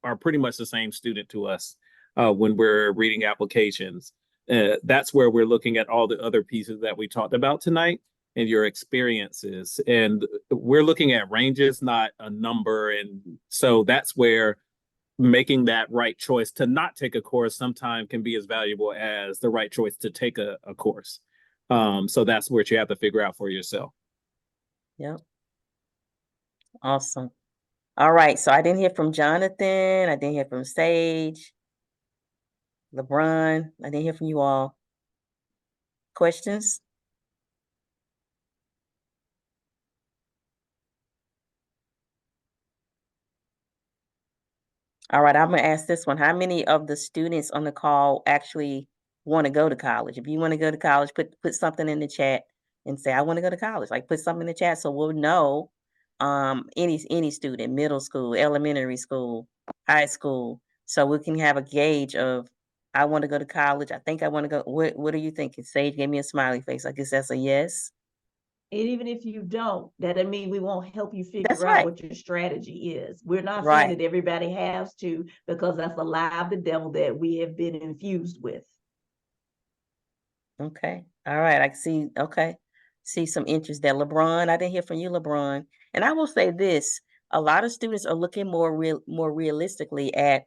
Speaker 6: are pretty much the same student to us when we're reading applications. That's where we're looking at all the other pieces that we talked about tonight and your experiences. And we're looking at ranges, not a number. And so that's where making that right choice to not take a course sometimes can be as valuable as the right choice to take a course. So that's what you have to figure out for yourself.
Speaker 1: Yep. Awesome. All right. So I didn't hear from Jonathan. I didn't hear from Sage. LeBron. I didn't hear from you all. Questions? All right, I'm gonna ask this one. How many of the students on the call actually want to go to college? If you want to go to college, put something in the chat and say, I want to go to college. Like put something in the chat so we'll know any student, middle school, elementary school, high school. So we can have a gauge of I want to go to college. I think I want to go. What are you thinking? Sage gave me a smiley face. I guess that's a yes.
Speaker 3: And even if you don't, that doesn't mean we won't help you figure
Speaker 1: That's
Speaker 3: out
Speaker 1: right.
Speaker 3: what your strategy is. We're not
Speaker 1: Right.
Speaker 3: saying that everybody has to, because that's a lie of the devil that we have been infused with.
Speaker 1: Okay. All right. I see. Okay. See some interest there. LeBron, I didn't hear from you, LeBron. And I will say this, a lot of students are looking more realistically at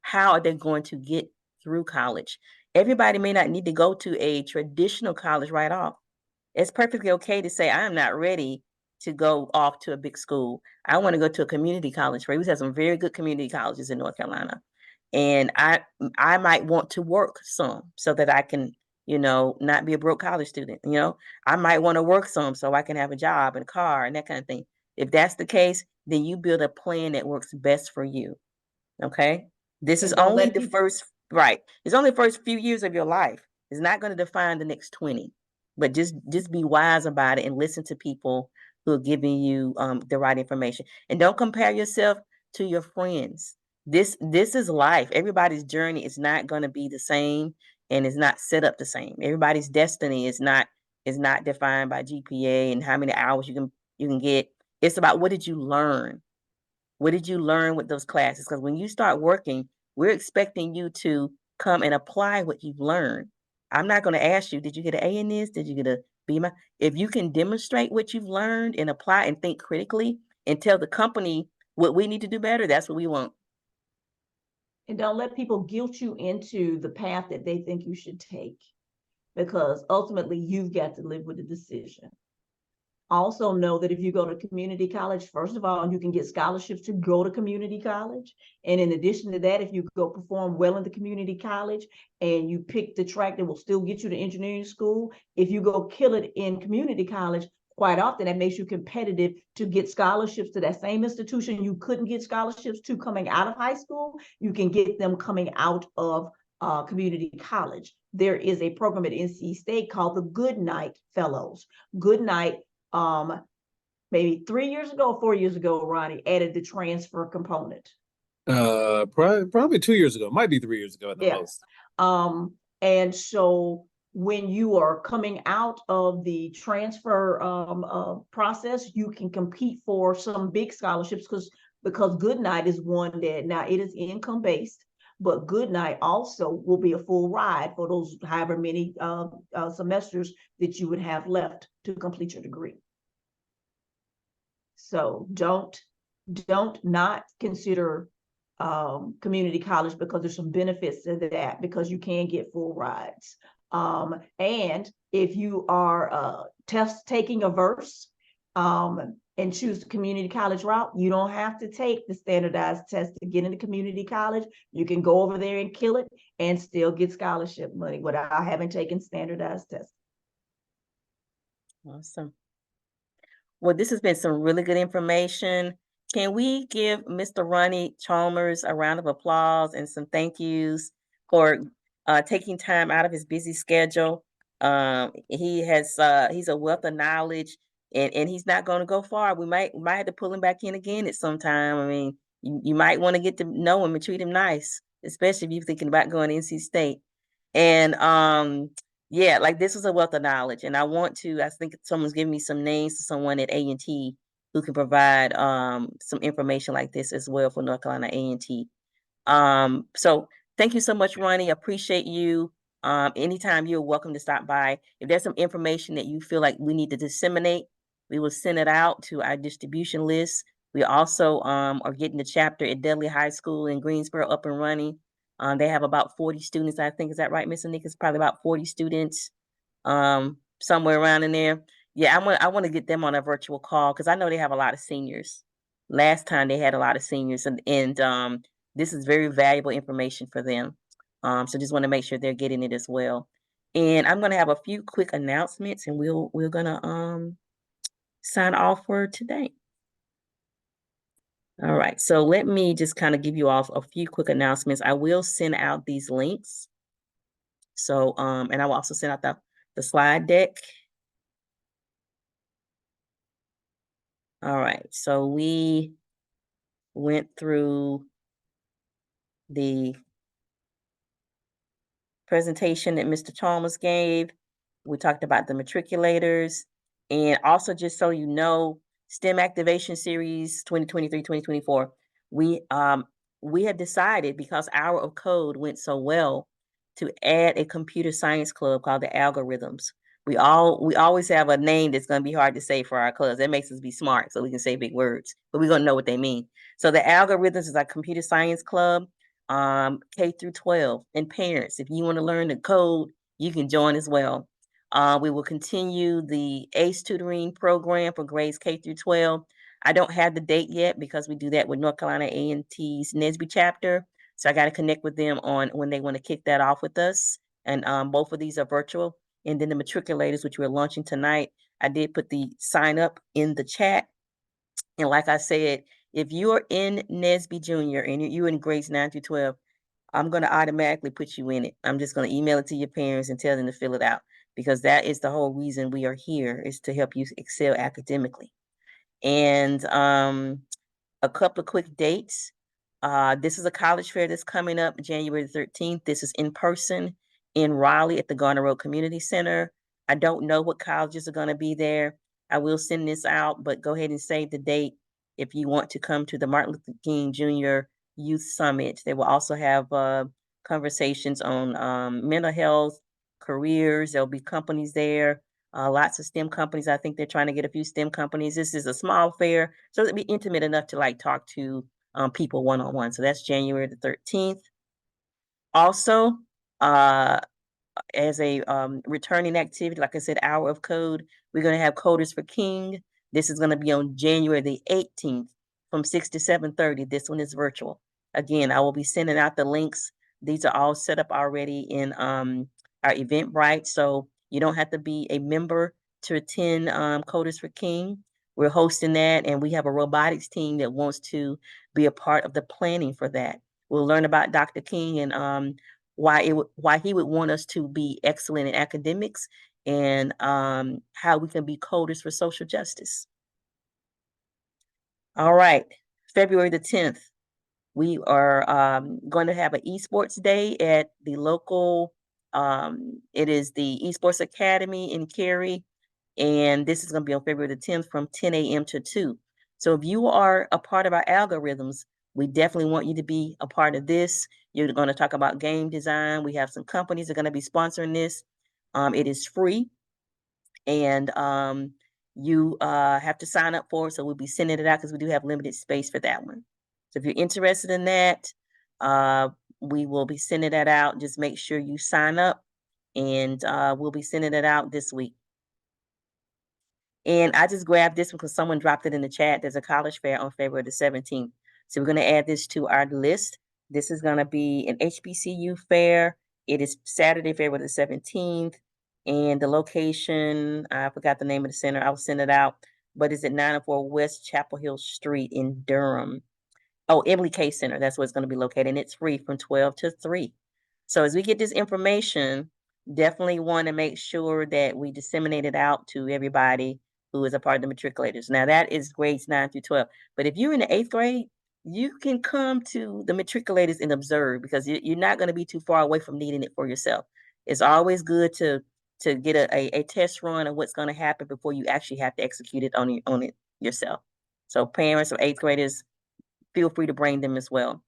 Speaker 1: how are they going to get through college. Everybody may not need to go to a traditional college right off. It's perfectly okay to say, I'm not ready to go off to a big school. I want to go to a community college. Right? We have some very good community colleges in North Carolina. And I might want to work some so that I can, not be a broke college student. I might want to work some so I can have a job and a car and that kind of thing. If that's the case, then you build a plan that works best for you. Okay. This is
Speaker 3: And don't
Speaker 1: only
Speaker 3: let
Speaker 1: the
Speaker 3: people-
Speaker 1: first, right. It's only the first few years of your life. It's not going to define the next 20. But just be wise about it and listen to people who are giving you the right information. And don't compare yourself to your friends. This is life. Everybody's journey is not going to be the same and is not set up the same. Everybody's destiny is not defined by GPA and how many hours you can get. It's about what did you learn? What did you learn with those classes? Because when you start working, we're expecting you to come and apply what you've learned. I'm not going to ask you, did you get an A in this? Did you get a B? If you can demonstrate what you've learned and apply and think critically and tell the company what we need to do better, that's what we want.
Speaker 3: And don't let people guilt you into the path that they think you should take. because ultimately you've got to live with the decision. Also know that if you go to community college, first of all, you can get scholarships to go to community college. And in addition to that, if you go perform well in the community college and you pick the track that will still get you to engineering school, if you go kill it in community college, quite often that makes you competitive to get scholarships to that same institution you couldn't get scholarships to coming out of high school. You can get them coming out of community college. There is a program at NC State called the Goodnight Fellows. Goodnight, maybe 3 years ago, 4 years ago, Ronnie added the transfer component.
Speaker 6: Probably 2 years ago, might be 3 years ago at the
Speaker 3: Yeah.
Speaker 6: most.
Speaker 3: And so when you are coming out of the transfer process, you can compete for some big scholarships because Goodnight is one that now it is income based, but Goodnight also will be a full ride for those however many semesters that you would have left to complete your degree. So don't not consider community college because there's some benefits to that because you can get full rides. And if you are test taking averse and choose the community college route, you don't have to take the standardized test to get into community college. You can go over there and kill it and still get scholarship money without having taken standardized tests.
Speaker 1: Awesome. Well, this has been some really good information. Can we give Mr. Ronnie Chalmers a round of applause and some thank yous for taking time out of his busy schedule? He's a wealth of knowledge, and he's not going to go far. We might have to pull him back in again at some time. I mean, you might want to get to know him and treat him nice, especially if you're thinking about going to NC State. And yeah, like this was a wealth of knowledge, and I think someone's giving me some names to someone at A&T who can provide some information like this as well for North Carolina A&T. So thank you so much, Ronnie. Appreciate you. Anytime you're welcome to stop by. If there's some information that you feel like we need to disseminate, we will send it out to our distribution list. We also are getting the chapter at Dudley High School in Greensboro up and running. They have about 40 students, I think. Is that right, Miss Anika? It's probably about 40 students, somewhere around in there. Yeah, I want to get them on a virtual call because I know they have a lot of seniors. Last time they had a lot of seniors, and this is very valuable information for them. So just want to make sure they're getting it as well. And I'm going to have a few quick announcements, and we're gonna sign off for today. All right, so let me just kind of give you all a few quick announcements. I will send out these links. So, and I will also send out the slide deck. All right, so we went through the presentation that Mr. Chalmers gave. We talked about the matriculators, and also just so you know, STEM Activation Series 2023-2024, we had decided, because Hour of Code went so well, to add a computer science club called the Algorithms. We always have a name that's going to be hard to say for our clubs. That makes us be smart, so we can say big words, but we're going to know what they mean. So the Algorithms is our computer science club, K through 12, and parents. If you want to learn the code, you can join as well. We will continue the ACE tutoring program for grades K through 12. I don't have the date yet because we do that with North Carolina A&T's NSBE chapter. So I got to connect with them on when they want to kick that off with us. And both of these are virtual. And then the matriculators, which we're launching tonight, I did put the sign up in the chat. And like I said, if you're in NSBE Junior and you're in grades 9 through 12, I'm going to automatically put you in it. I'm just going to email it to your parents and tell them to fill it out, because that is the whole reason we are here, is to help you excel academically. And a couple of quick dates. This is a college fair that's coming up January 13th. This is in person in Raleigh at the Garner Road Community Center. I don't know what colleges are going to be there. I will send this out, but go ahead and save the date if you want to come to the Martin Luther King Jr. Youth Summit. They will also have conversations on mental health, careers. There'll be companies there, lots of STEM companies. I think they're trying to get a few STEM companies. This is a small fair, so it'll be intimate enough to like talk to people one-on-one. So that's January the 13th. Also, as a returning activity, like I said, Hour of Code, we're going to have Coders for King. This is going to be on January the 18th from 6 to 7:30. This one is virtual. Again, I will be sending out the links. These are all set up already in our Eventbrite, so you don't have to be a member to attend Coders for King. We're hosting that, and we have a robotics team that wants to be a part of the planning for that. We'll learn about Dr. King and why he would want us to be excellent in academics, and how we can be coders for social justice. All right, February the 10th, we are going to have an esports day at the local. It is the Esports Academy in Cary, and this is going to be on February the 10th from 10 a.m. to 2. So if you are a part of our algorithms, we definitely want you to be a part of this. You're going to talk about game design. We have some companies that are going to be sponsoring this. It is free, and you have to sign up for it. So we'll be sending it out because we do have limited space for that one. So if you're interested in that, we will be sending that out. Just make sure you sign up, and we'll be sending it out this week. And I just grabbed this one because someone dropped it in the chat. There's a college fair on February the 17th. So we're going to add this to our list. This is going to be an HBCU fair. It is Saturday, February the 17th. And the location, I forgot the name of the center. I'll send it out. But it's at 904 West Chapel Hill Street in Durham. Oh, Emily K Center. That's where it's going to be located. And it's free from 12 to 3. So as we get this information, definitely want to make sure that we disseminate it out to everybody who is a part of the matriculators. Now that is grades 9 through 12. But if you're in the 8th grade, you can come to the matriculators and observe, because you're not going to be too far away from needing it for yourself. It's always good to get a test run of what's going to happen before you actually have to execute it on it yourself. So parents of 8th graders, feel free to bring them as well.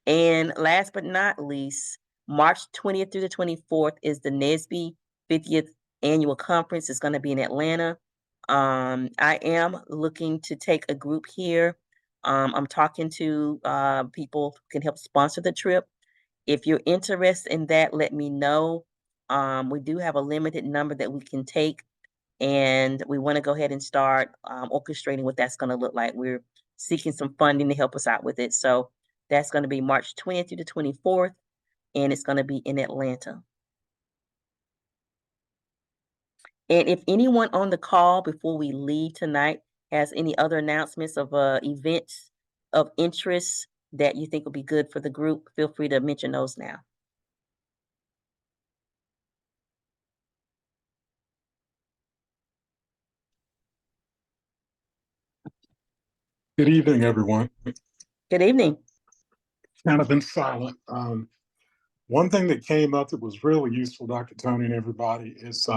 Speaker 1: And last but not least, March 20th through the 24th is the NSBE 50th annual conference. It's going to be in Atlanta. I am looking to take a group here. I'm talking to people who can help sponsor the trip. If you're interested in that, let me know. We do have a limited number that we can take, and we want to go ahead and start orchestrating what that's going to look like. We're seeking some funding to help us out with it. So that's going to be March 20th through the 24th, and it's going to be in Atlanta. And if anyone on the call before we leave tonight has any other announcements of events of interest that you think will be good for the group, feel free to mention those now.
Speaker 10: Good evening, everyone.
Speaker 1: Good evening.
Speaker 10: Kind of been silent. One thing that came up that was really useful, Dr. Tony and everybody, is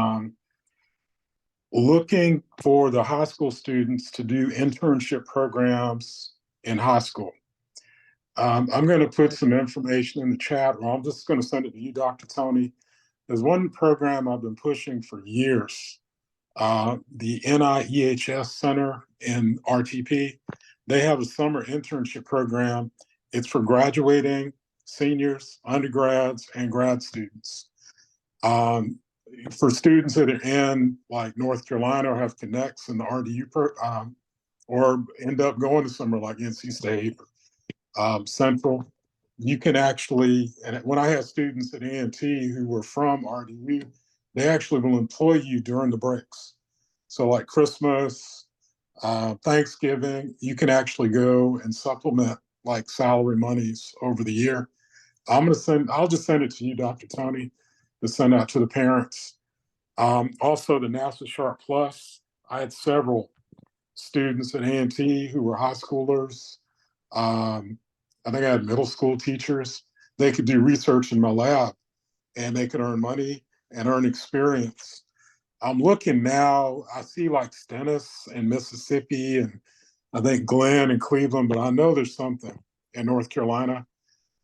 Speaker 10: looking for the high school students to do internship programs in high school. I'm going to put some information in the chat, or I'm just going to send it to you, Dr. Tony. There's one program I've been pushing for years, the NIEHS Center in RTP. They have a summer internship program. It's for graduating seniors, undergrads, and grad students. For students that are in like North Carolina or have connects in the RDU or end up going to somewhere like NC State, Central, you can actually, and when I had students at A&T who were from RDU, they actually will employ you during the breaks. So like Christmas, Thanksgiving, you can actually go and supplement like salary monies over the year. I'll just send it to you, Dr. Tony, to send out to the parents. Also the NASA Sharp Plus, I had several students at A&T who were high schoolers. I think I had middle school teachers. They could do research in my lab, and they could earn money and earn experience. I'm looking now, I see like Stennis in Mississippi, and I think Glenn and Cleveland, but I know there's something in North Carolina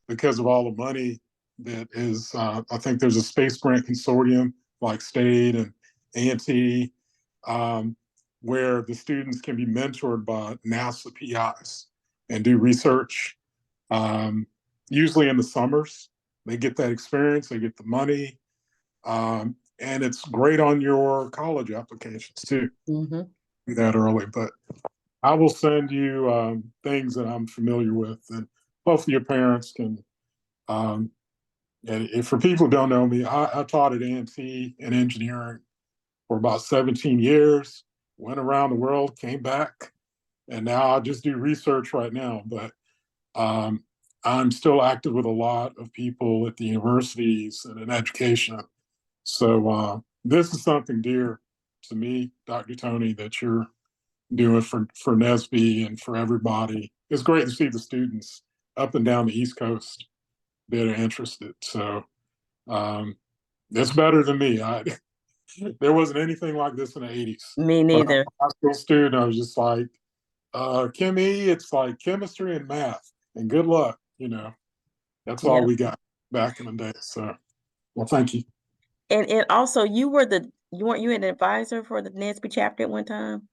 Speaker 10: because of all the money that is, I think there's a space grant consortium like State and A&T, where the students can be mentored by NASA PIs and do research. Usually in the summers, they get that experience, they get the money, And it's great on your college applications too.
Speaker 1: Mm-hmm.
Speaker 10: Do that early, but I will send you things that I'm familiar with, and hopefully your parents can. And if for people who don't know me, I taught at A&T in engineering for about 17 years, went around the world, came back, and now I just do research right now. But I'm still active with a lot of people at the universities and in education. So this is something dear to me, Dr. Tony, that you're doing for NSBE and for everybody. It's great to see the students up and down the East Coast that are interested. So it's better than me. There wasn't anything like this in the 80s.
Speaker 1: Me
Speaker 10: When I was
Speaker 1: neither.
Speaker 10: a high school student, I was just like, Chem E, it's like chemistry and math, and good luck. That's all
Speaker 1: Yeah.
Speaker 10: we got back in the day. So, well, thank you.
Speaker 1: And also you weren't you an advisor for the NSBE chapter at one time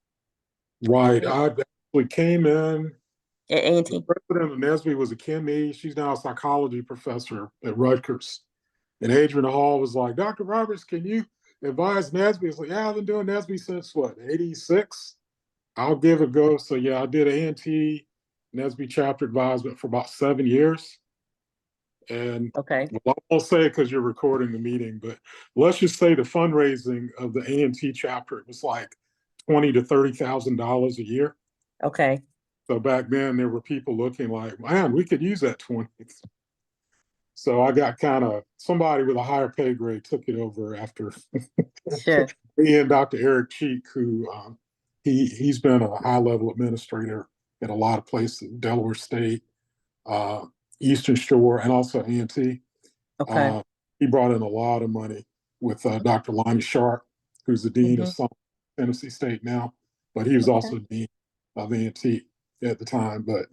Speaker 10: Right.
Speaker 1: at
Speaker 10: I actually came in. The
Speaker 1: A&T?
Speaker 10: president of NSBE was a Kim E. She's now a psychology professor at Rutgers. And Adrian Hall was like, Dr. Roberts, can you advise NSBE? It's like, yeah, I've been doing NSBE since what, 86? I'll give it a go. So yeah, I did A&T NSBE chapter advisement for about 7 years. And
Speaker 1: Okay.
Speaker 10: well, I won't say it because you're recording the meeting, but let's just say the fundraising of the A&T chapter, it was like $20,000 to $30,000 a year.
Speaker 1: Okay.
Speaker 10: So back then there were people looking like, man, we could use that 20. So I got kind of somebody with a higher pay grade took it over after
Speaker 1: Sure.
Speaker 10: me and Dr. Eric Cheek, who he's been a high level administrator at a lot of places, Delaware State, Eastern Shore, and also A&T.
Speaker 1: Okay.
Speaker 10: He brought in a lot of money with Dr. Lonnie Sharp, who's the dean
Speaker 1: Mhm.
Speaker 10: of Tennessee State now, but he was
Speaker 1: Okay.
Speaker 10: also dean of A&T at the time. But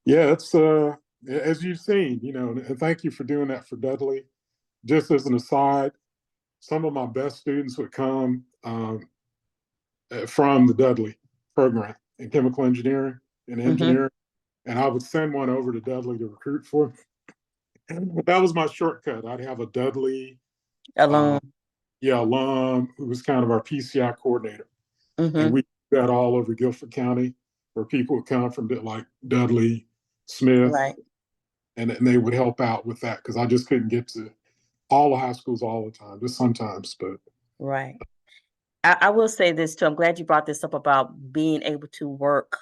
Speaker 10: yeah, it's as you've seen, and thank you for doing that for Dudley. Just as an aside, some of my best students would come from the Dudley program in chemical engineering and
Speaker 1: Mhm.
Speaker 10: engineering, and I would send one over to Dudley to recruit for. That was my shortcut. I'd have a Dudley
Speaker 1: Alone.
Speaker 10: alum who was kind of our PCI coordinator. And
Speaker 1: Mhm.
Speaker 10: we did that all over Guilford County, where people would come from like Dudley, Smith,
Speaker 1: Right.
Speaker 10: and they would help out with that because I just couldn't get to all the high schools all the time, just sometimes. But
Speaker 1: Right. I will say this too. I'm glad you brought this up about being able to work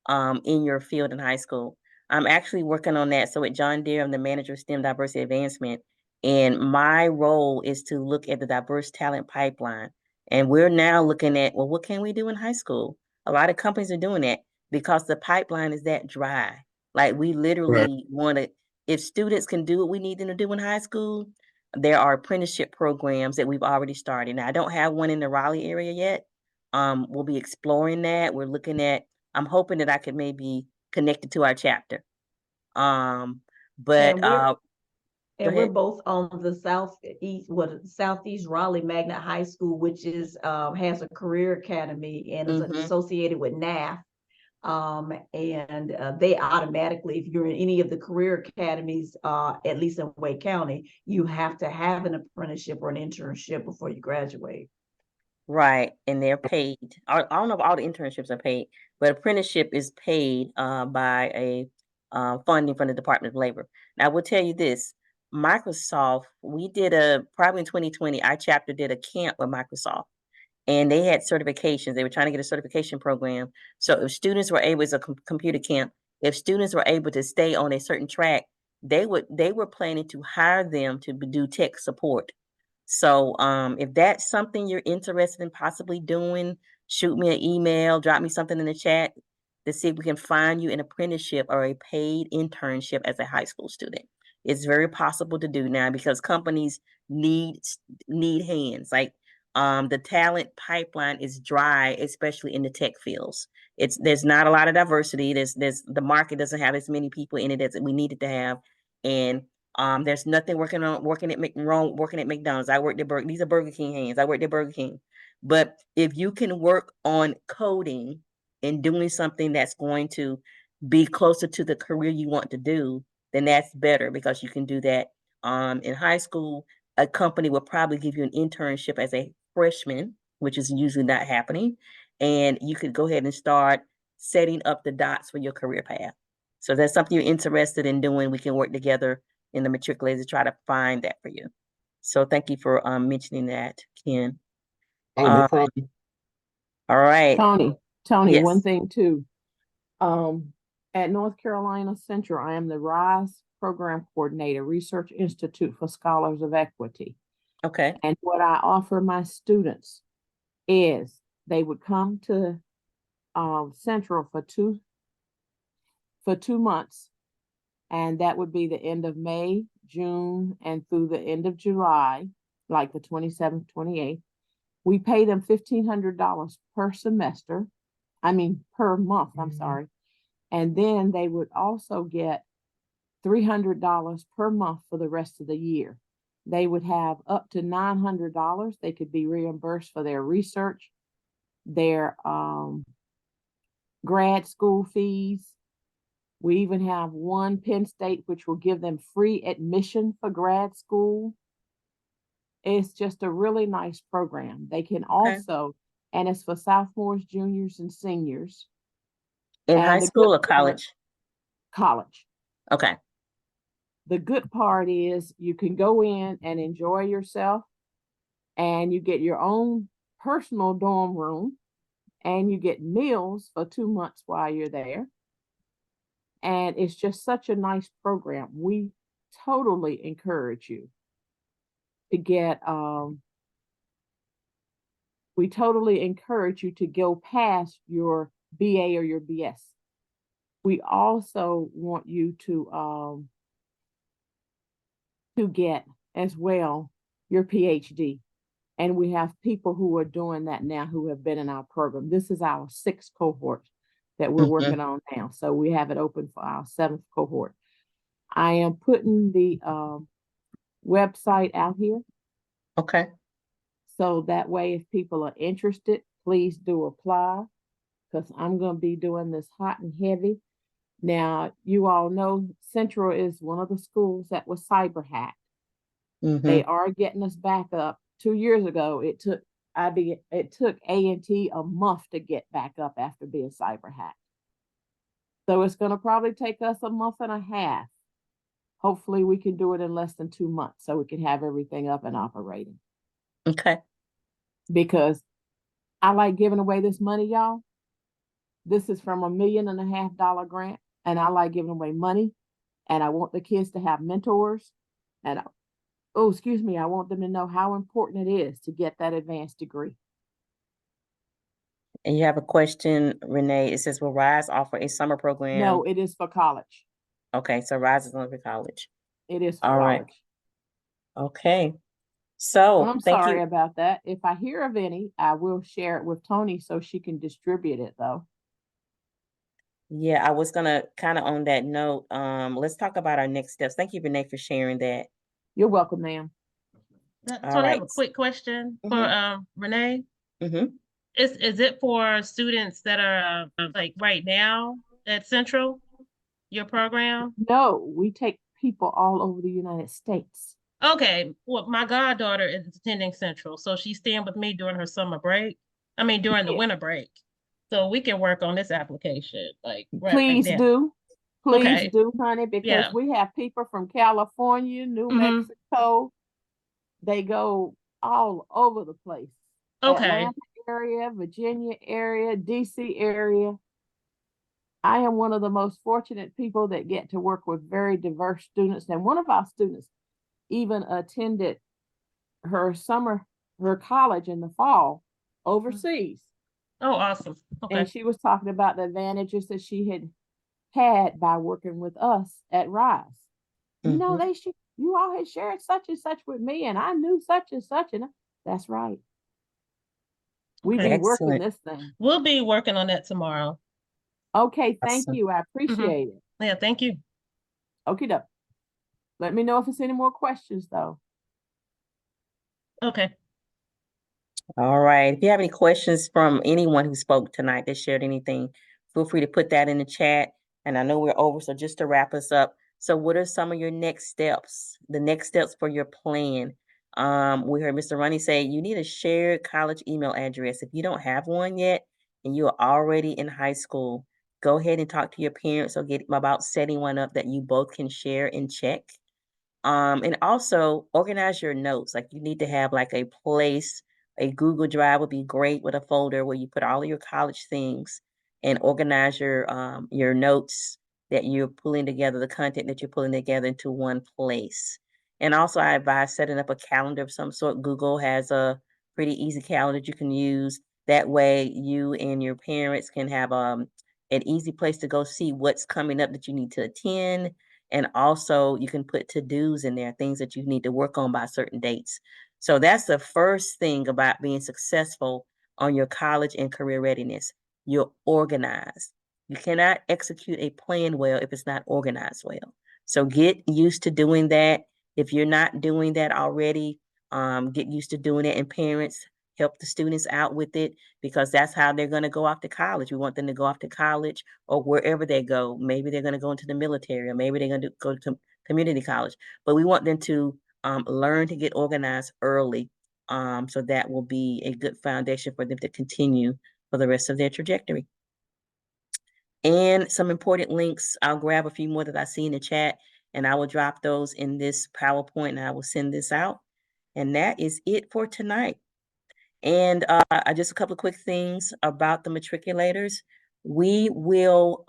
Speaker 1: in your field in high school. I'm actually working on that. So at John Deere, I'm the manager of STEM diversity advancement. And my role is to look at the diverse talent pipeline. And we're now looking at, well, what can we do in high school? A lot of companies are doing that because the pipeline is that dry. Like we
Speaker 10: right.
Speaker 1: literally want to, if students can do what we need them to do in high school, there are apprenticeship programs that we've already started. Now, I don't have one in the Raleigh area yet. We'll be exploring that. We're looking at, I'm hoping that I could maybe connect it to our chapter. But
Speaker 3: And we're
Speaker 1: go
Speaker 3: and we're
Speaker 1: ahead.
Speaker 3: both on the Southeast Raleigh Magnet High School, which is has a career academy and is
Speaker 1: Mhm.
Speaker 3: associated with NAF. And they automatically, if you're in any of the career academies, at least in Wake County, you have to have an apprenticeship or an internship before you graduate.
Speaker 1: Right, and they're paid. I don't know if all the internships are paid, but apprenticeship is paid by a funding from the Department of Labor. Now, I will tell you this: Microsoft, we did probably in 2020, our chapter did a camp with Microsoft, and they had certifications. They were trying to get a certification program. So if students were able, it's a computer camp. If students were able to stay on a certain track, they were planning to hire them to do tech support. So if that's something you're interested in possibly doing, shoot me an email, drop me something in the chat to see if we can find you an apprenticeship or a paid internship as a high school student. It's very possible to do now because companies need hands. Like the talent pipeline is dry, especially in the tech fields. There's not a lot of diversity. There's the market doesn't have as many people in it as we needed to have, and there's nothing working at McDonald's. I worked at these are Burger King hands. I worked at Burger King. But if you can work on coding and doing something that's going to be closer to the career you want to do, then that's better because you can do that in high school. a company will probably give you an internship as a freshman, which is usually not happening. And you could go ahead and start setting up the dots for your career path. So if that's something you're interested in doing, we can work together in the matriculators to try to find that for you. So thank you for mentioning that, Ken.
Speaker 10: Oh, no problem.
Speaker 1: All right.
Speaker 11: Tony, one
Speaker 1: Yes.
Speaker 11: thing too. At North Carolina Central, I am the RISE Program Coordinator, Research Institute for Scholars of Equity.
Speaker 1: Okay.
Speaker 11: And what I offer my students is they would come to Central for two months, and that would be the end of May, June, and through the end of July, like the 27th, 28th. We pay them $1,500 per semester. Per month, I'm sorry. And then they would also get $300 per month for the rest of the year. They would have up to $900. They could be reimbursed for their research, their grad school fees. We even have one Penn State, which will give them free admission for grad school. It's just a really nice program. They can also, and it's for sophomores, juniors, and seniors.
Speaker 1: In
Speaker 11: And
Speaker 1: high school or college?
Speaker 11: College.
Speaker 1: Okay.
Speaker 11: The good part is you can go in and enjoy yourself, and you get your own personal dorm room, and you get meals for 2 months while you're there. And it's just such a nice program. We totally encourage you to get, we totally encourage you to go past your BA or your BS. We also want you to get as well your PhD. And we have people who are doing that now who have been in our program. This is our 6th cohort that we're working on now. So we have it open for our 7th cohort. I am putting the website out here.
Speaker 1: Okay.
Speaker 11: So that way, if people are interested, please do apply, because I'm going to be doing this hot and heavy. Now, you all know Central is one of the schools that was cyber hacked. They are getting us back up. 2 years ago, it took A&T a month to get back up after being cyber hacked. So it's going to probably take us a month and a half. Hopefully we can do it in less than 2 months so we can have everything up and operating.
Speaker 1: Okay.
Speaker 11: Because I like giving away this money, y'all. This is from $1.5 million grant, and I like giving away money, and I want the kids to have mentors, and I want them to know how important it is to get that advanced degree.
Speaker 1: And you have a question, Renee. It says, will RISE offer a summer program?
Speaker 11: No, it is for college.
Speaker 1: Okay, so RISE is only for college.
Speaker 11: It is for
Speaker 1: All
Speaker 11: college.
Speaker 1: Right. Okay. So
Speaker 11: I'm sorry about that. If I hear of any, I will share it with Tony so she can distribute it, though.
Speaker 1: Yeah, I was gonna kind of on that note, let's talk about our next steps. Thank you, Renee, for sharing that.
Speaker 11: You're welcome, ma'am.
Speaker 7: So I have a quick question for Renee. Is it for students that are like right now at Central, your program?
Speaker 11: No, we take people all over the United States.
Speaker 7: Okay, well, my goddaughter is attending Central, so she's staying with me during her summer break. During the winter break. So we can work on this application, like
Speaker 11: Please do. Please do, honey, because we have people from California, New Mexico. They go all over the place.
Speaker 7: Okay.
Speaker 11: Atlanta area, Virginia area, DC area. I am one of the most fortunate people that get to work with very diverse students. And one of our students even attended her college in the fall overseas.
Speaker 7: Oh, awesome. Okay.
Speaker 11: And she was talking about the advantages that she had by working with us at RISE. You know, you all had shared such and such with me, and I knew such and such, and that's right. We be working this thing.
Speaker 7: We'll be working on that tomorrow.
Speaker 11: Okay, thank you. I appreciate it.
Speaker 7: Yeah, thank you.
Speaker 11: Okay, doke. Let me know if there's any more questions, though.
Speaker 7: Okay.
Speaker 1: All right. If you have any questions from anyone who spoke tonight that shared anything, feel free to put that in the chat. And I know we're over, so just to wrap us up. So what are some of your next steps, the next steps for your plan? We heard Mr. Ronnie say you need a shared college email address. If you don't have one yet and you are already in high school, go ahead and talk to your parents or get about setting one up that you both can share and check. And also organize your notes. Like you need to have like a place, a Google Drive would be great with a folder where you put all of your college things and organize your notes that you're pulling together, the content that you're pulling together into one place. And also I advise setting up a calendar of some sort. Google has a pretty easy calendar that you can use. That way you and your parents can have an easy place to go see what's coming up that you need to attend. And also you can put to-dos in there, things that you need to work on by certain dates. So that's the first thing about being successful on your college and career readiness. You're organized. You cannot execute a plan well if it's not organized well. So get used to doing that. If you're not doing that already, get used to doing it. And parents, help the students out with it because that's how they're going to go off to college. We want them to go off to college or wherever they go. Maybe they're going to go into the military or maybe they're going to go to community college. But we want them to learn to get organized early. So that will be a good foundation for them to continue for the rest of their trajectory. And some important links. I'll grab a few more that I see in the chat and I will drop those in this PowerPoint and I will send this out. And that is it for tonight. And just a couple of quick things about the matriculators. We will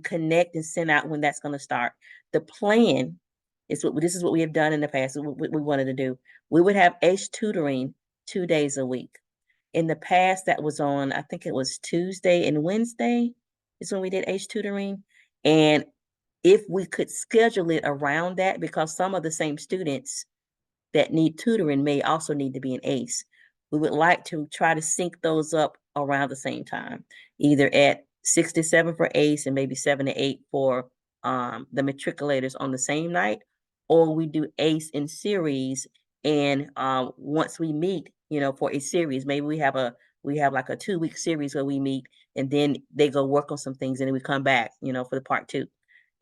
Speaker 1: connect and send out when that's going to start. The plan is this is what we have done in the past. What we wanted to do. We would have ACE tutoring 2 days a week. In the past, that was on, I think it was Tuesday and Wednesday is when we did ACE tutoring. And if we could schedule it around that, because some of the same students that need tutoring may also need to be in ACE. We would like to try to sync those up around the same time, either at 6 to 7 for ACE and maybe 7 to 8 for the matriculators on the same night, or we do ACE in series. And once we meet, for a series, maybe we have like a 2-week series where we meet and then they go work on some things and then we come back, for the part 2.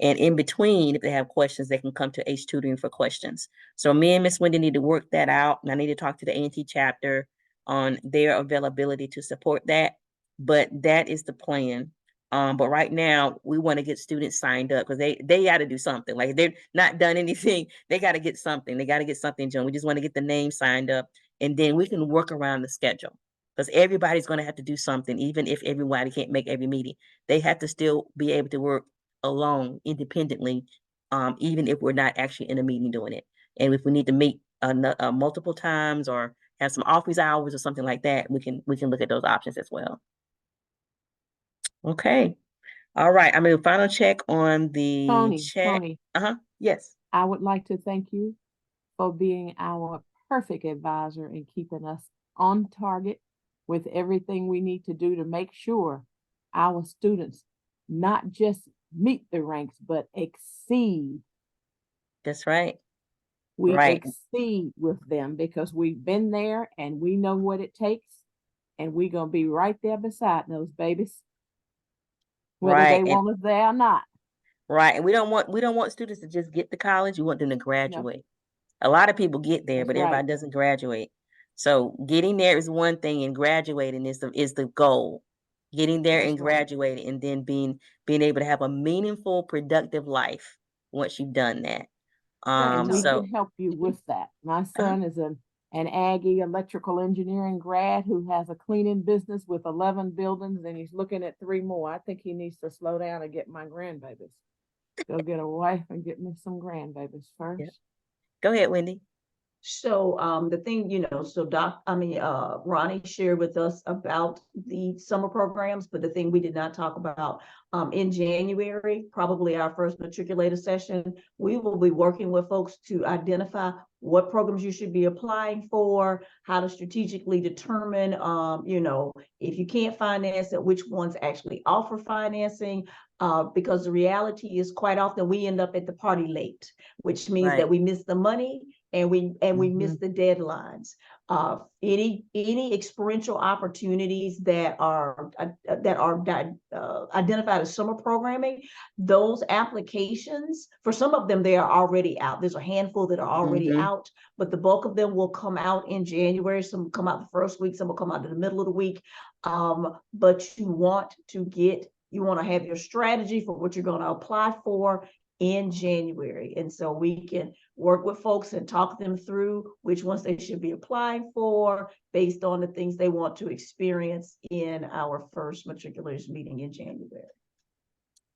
Speaker 1: And in between, if they have questions, they can come to ACE tutoring for questions. So me and Miss Wendy need to work that out. And I need to talk to the A&T chapter on their availability to support that. But that is the plan. But right now, we want to get students signed up because they got to do something. Like they're not done anything. They got to get something. They got to get something done. We just want to get the name signed up. And then we can work around the schedule. Because everybody's going to have to do something, even if everybody can't make every meeting. They have to still be able to work alone independently, even if we're not actually in a meeting doing it. And if we need to meet multiple times or have some office hours or something like that, we can look at those options as well. Okay. All right. I'm going to final check on the chat.
Speaker 11: Tony.
Speaker 1: Yes.
Speaker 11: I would like to thank you for being our perfect advisor and keeping us on target with everything we need to do to make sure our students not just meet the ranks, but exceed.
Speaker 1: That's right.
Speaker 11: We exceed with them because we've been there and we know what it takes. And we're going to be right there beside those babies, whether they want us there or not.
Speaker 1: Right. And we don't want students to just get to college. We want them to graduate. No. A lot of people get there, but everybody doesn't graduate. So getting there is one thing and graduating is the goal. Getting there and graduating and then being able to have a meaningful, productive life once you've done that.
Speaker 11: And we can help you with that. My son is an Aggie electrical engineering grad who has a cleaning business with 11 buildings and he's looking at 3 more. I think he needs to slow down and get my grandbabies. Go get a wife and get me some grandbabies first.
Speaker 1: Yep. Go ahead, Wendy.
Speaker 3: So the thing, Ronnie shared with us about the summer programs, but the thing we did not talk about in January, probably our first matriculator session, we will be working with folks to identify what programs you should be applying for, how to strategically determine, if you can't finance it, which ones actually offer financing, because the reality is quite often we end up at the party late, which means that we miss the money and we
Speaker 1: Mhm.
Speaker 3: missed the deadlines. Any experiential opportunities that are identified as summer programming, those applications, for some of them, they are already out. There's a handful that are already
Speaker 1: Mhm.
Speaker 3: out, but the bulk of them will come out in January. Some will come out the first week, some will come out in the middle of the week. But you want to have your strategy for what you're going to apply for in January. And so we can work with folks and talk them through which ones they should be applying for based on the things they want to experience in our first matriculators meeting in January.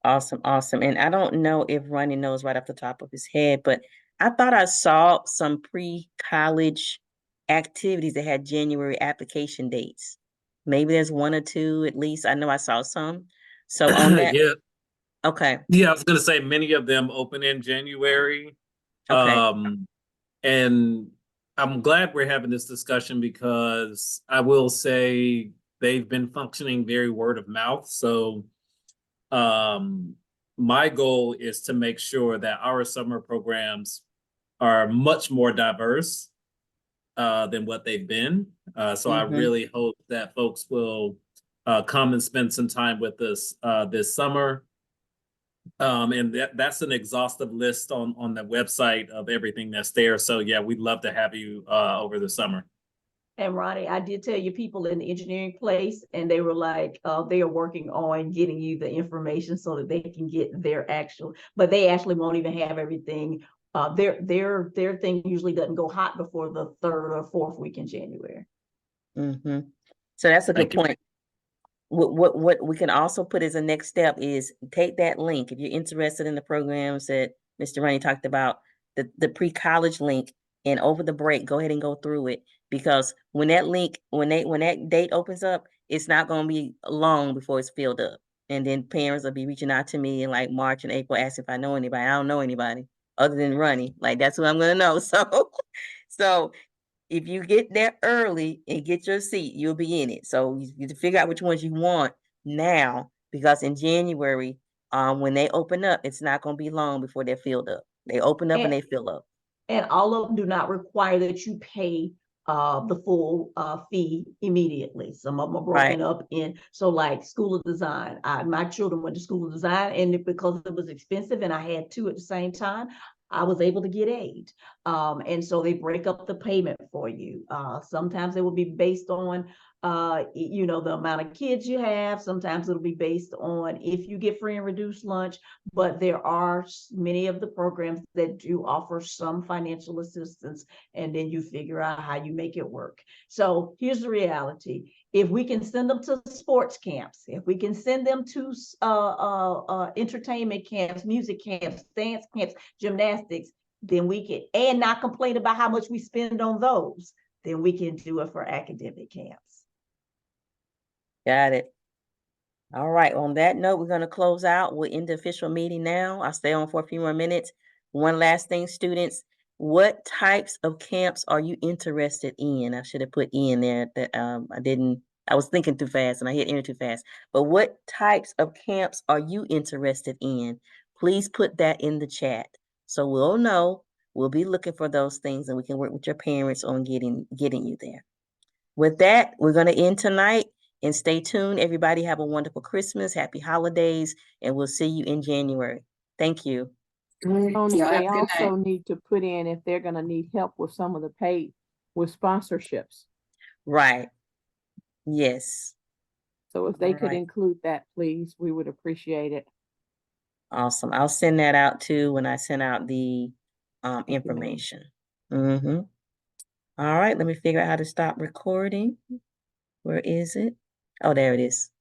Speaker 1: Awesome, awesome. And I don't know if Ronnie knows right off the top of his head, but I thought I saw some pre-college activities that had January application dates. Maybe there's one or two at least. I know I saw some. So on that,
Speaker 6: Yeah,
Speaker 1: okay,
Speaker 6: yeah, I was gonna say many of them open in January.
Speaker 1: okay.
Speaker 6: And I'm glad we're having this discussion because I will say they've been functioning very word of mouth. So my goal is to make sure that our summer programs are much more diverse than what they've been. So I
Speaker 1: Mhm.
Speaker 6: really hope that folks will come and spend some time with us this summer. And that's an exhaustive list on the website of everything that's there. So yeah, we'd love to have you over the summer.
Speaker 3: And Ronnie, I did tell you people in the engineering place, and they were like, they are working on getting you the information so that they can get their actual, but they actually won't even have everything. Their thing usually doesn't go hot before the 3rd or 4th week in January.
Speaker 1: Mhm. So that's a good
Speaker 6: Thank you.
Speaker 1: point. What we can also put as a next step is take that link. If you're interested in the programs that Mr. Ronnie talked about, the pre-college link, and over the break, go ahead and go through it, because when that link, when that date opens up, it's not going to be long before it's filled up. And then parents will be reaching out to me in like March and April, asking if I know anybody. I don't know anybody other than Ronnie. Like, that's who I'm going to know. So if you get there early and get your seat, you'll be in it. So you to figure out which ones you want now, because in January, when they open up, it's not going to be long before they're filled up. They open up and they fill up.
Speaker 3: And all of them do not require that you pay the full fee immediately. Some of them are broken up in, so like School of Design. My children went to School of Design, and because it was expensive and I had two at the same time, I was able to get aid. And so they break up the payment for you. Sometimes it will be based on the amount of kids you have. Sometimes it'll be based on if you get free and reduced lunch, but there are many of the programs that do offer some financial assistance, and then you figure out how you make it work. So here's the reality. If we can send them to sports camps, if we can send them to entertainment camps, music camps, dance camps, gymnastics, then we can, and not complain about how much we spend on those, then we can do it for academic camps.
Speaker 1: Got it. All right. On that note, we're going to close out. We'll end the official meeting now. I'll stay on for a few more minutes. One last thing, students. What types of camps are you interested in? I should have put in there that I didn't. I was thinking too fast and I hit enter too fast. But what types of camps are you interested in? Please put that in the chat so we'll know. We'll be looking for those things, and we can work with your parents on getting you there. With that, we're going to end tonight. And stay tuned. Everybody have a wonderful Christmas, happy holidays, and we'll see you in January. Thank you.
Speaker 11: Tony,
Speaker 4: Y'all have
Speaker 11: they
Speaker 4: a good
Speaker 11: also
Speaker 4: night.
Speaker 11: need to put in if they're gonna need help with some of the paid with sponsorships.
Speaker 1: Right. Yes.
Speaker 11: So if they could
Speaker 1: Right.
Speaker 11: include that, please, we would appreciate it.
Speaker 1: Awesome. I'll send that out too when I send out the information. Mm-hmm. All right, let me figure out how to stop recording. Where is it? Oh, there it is.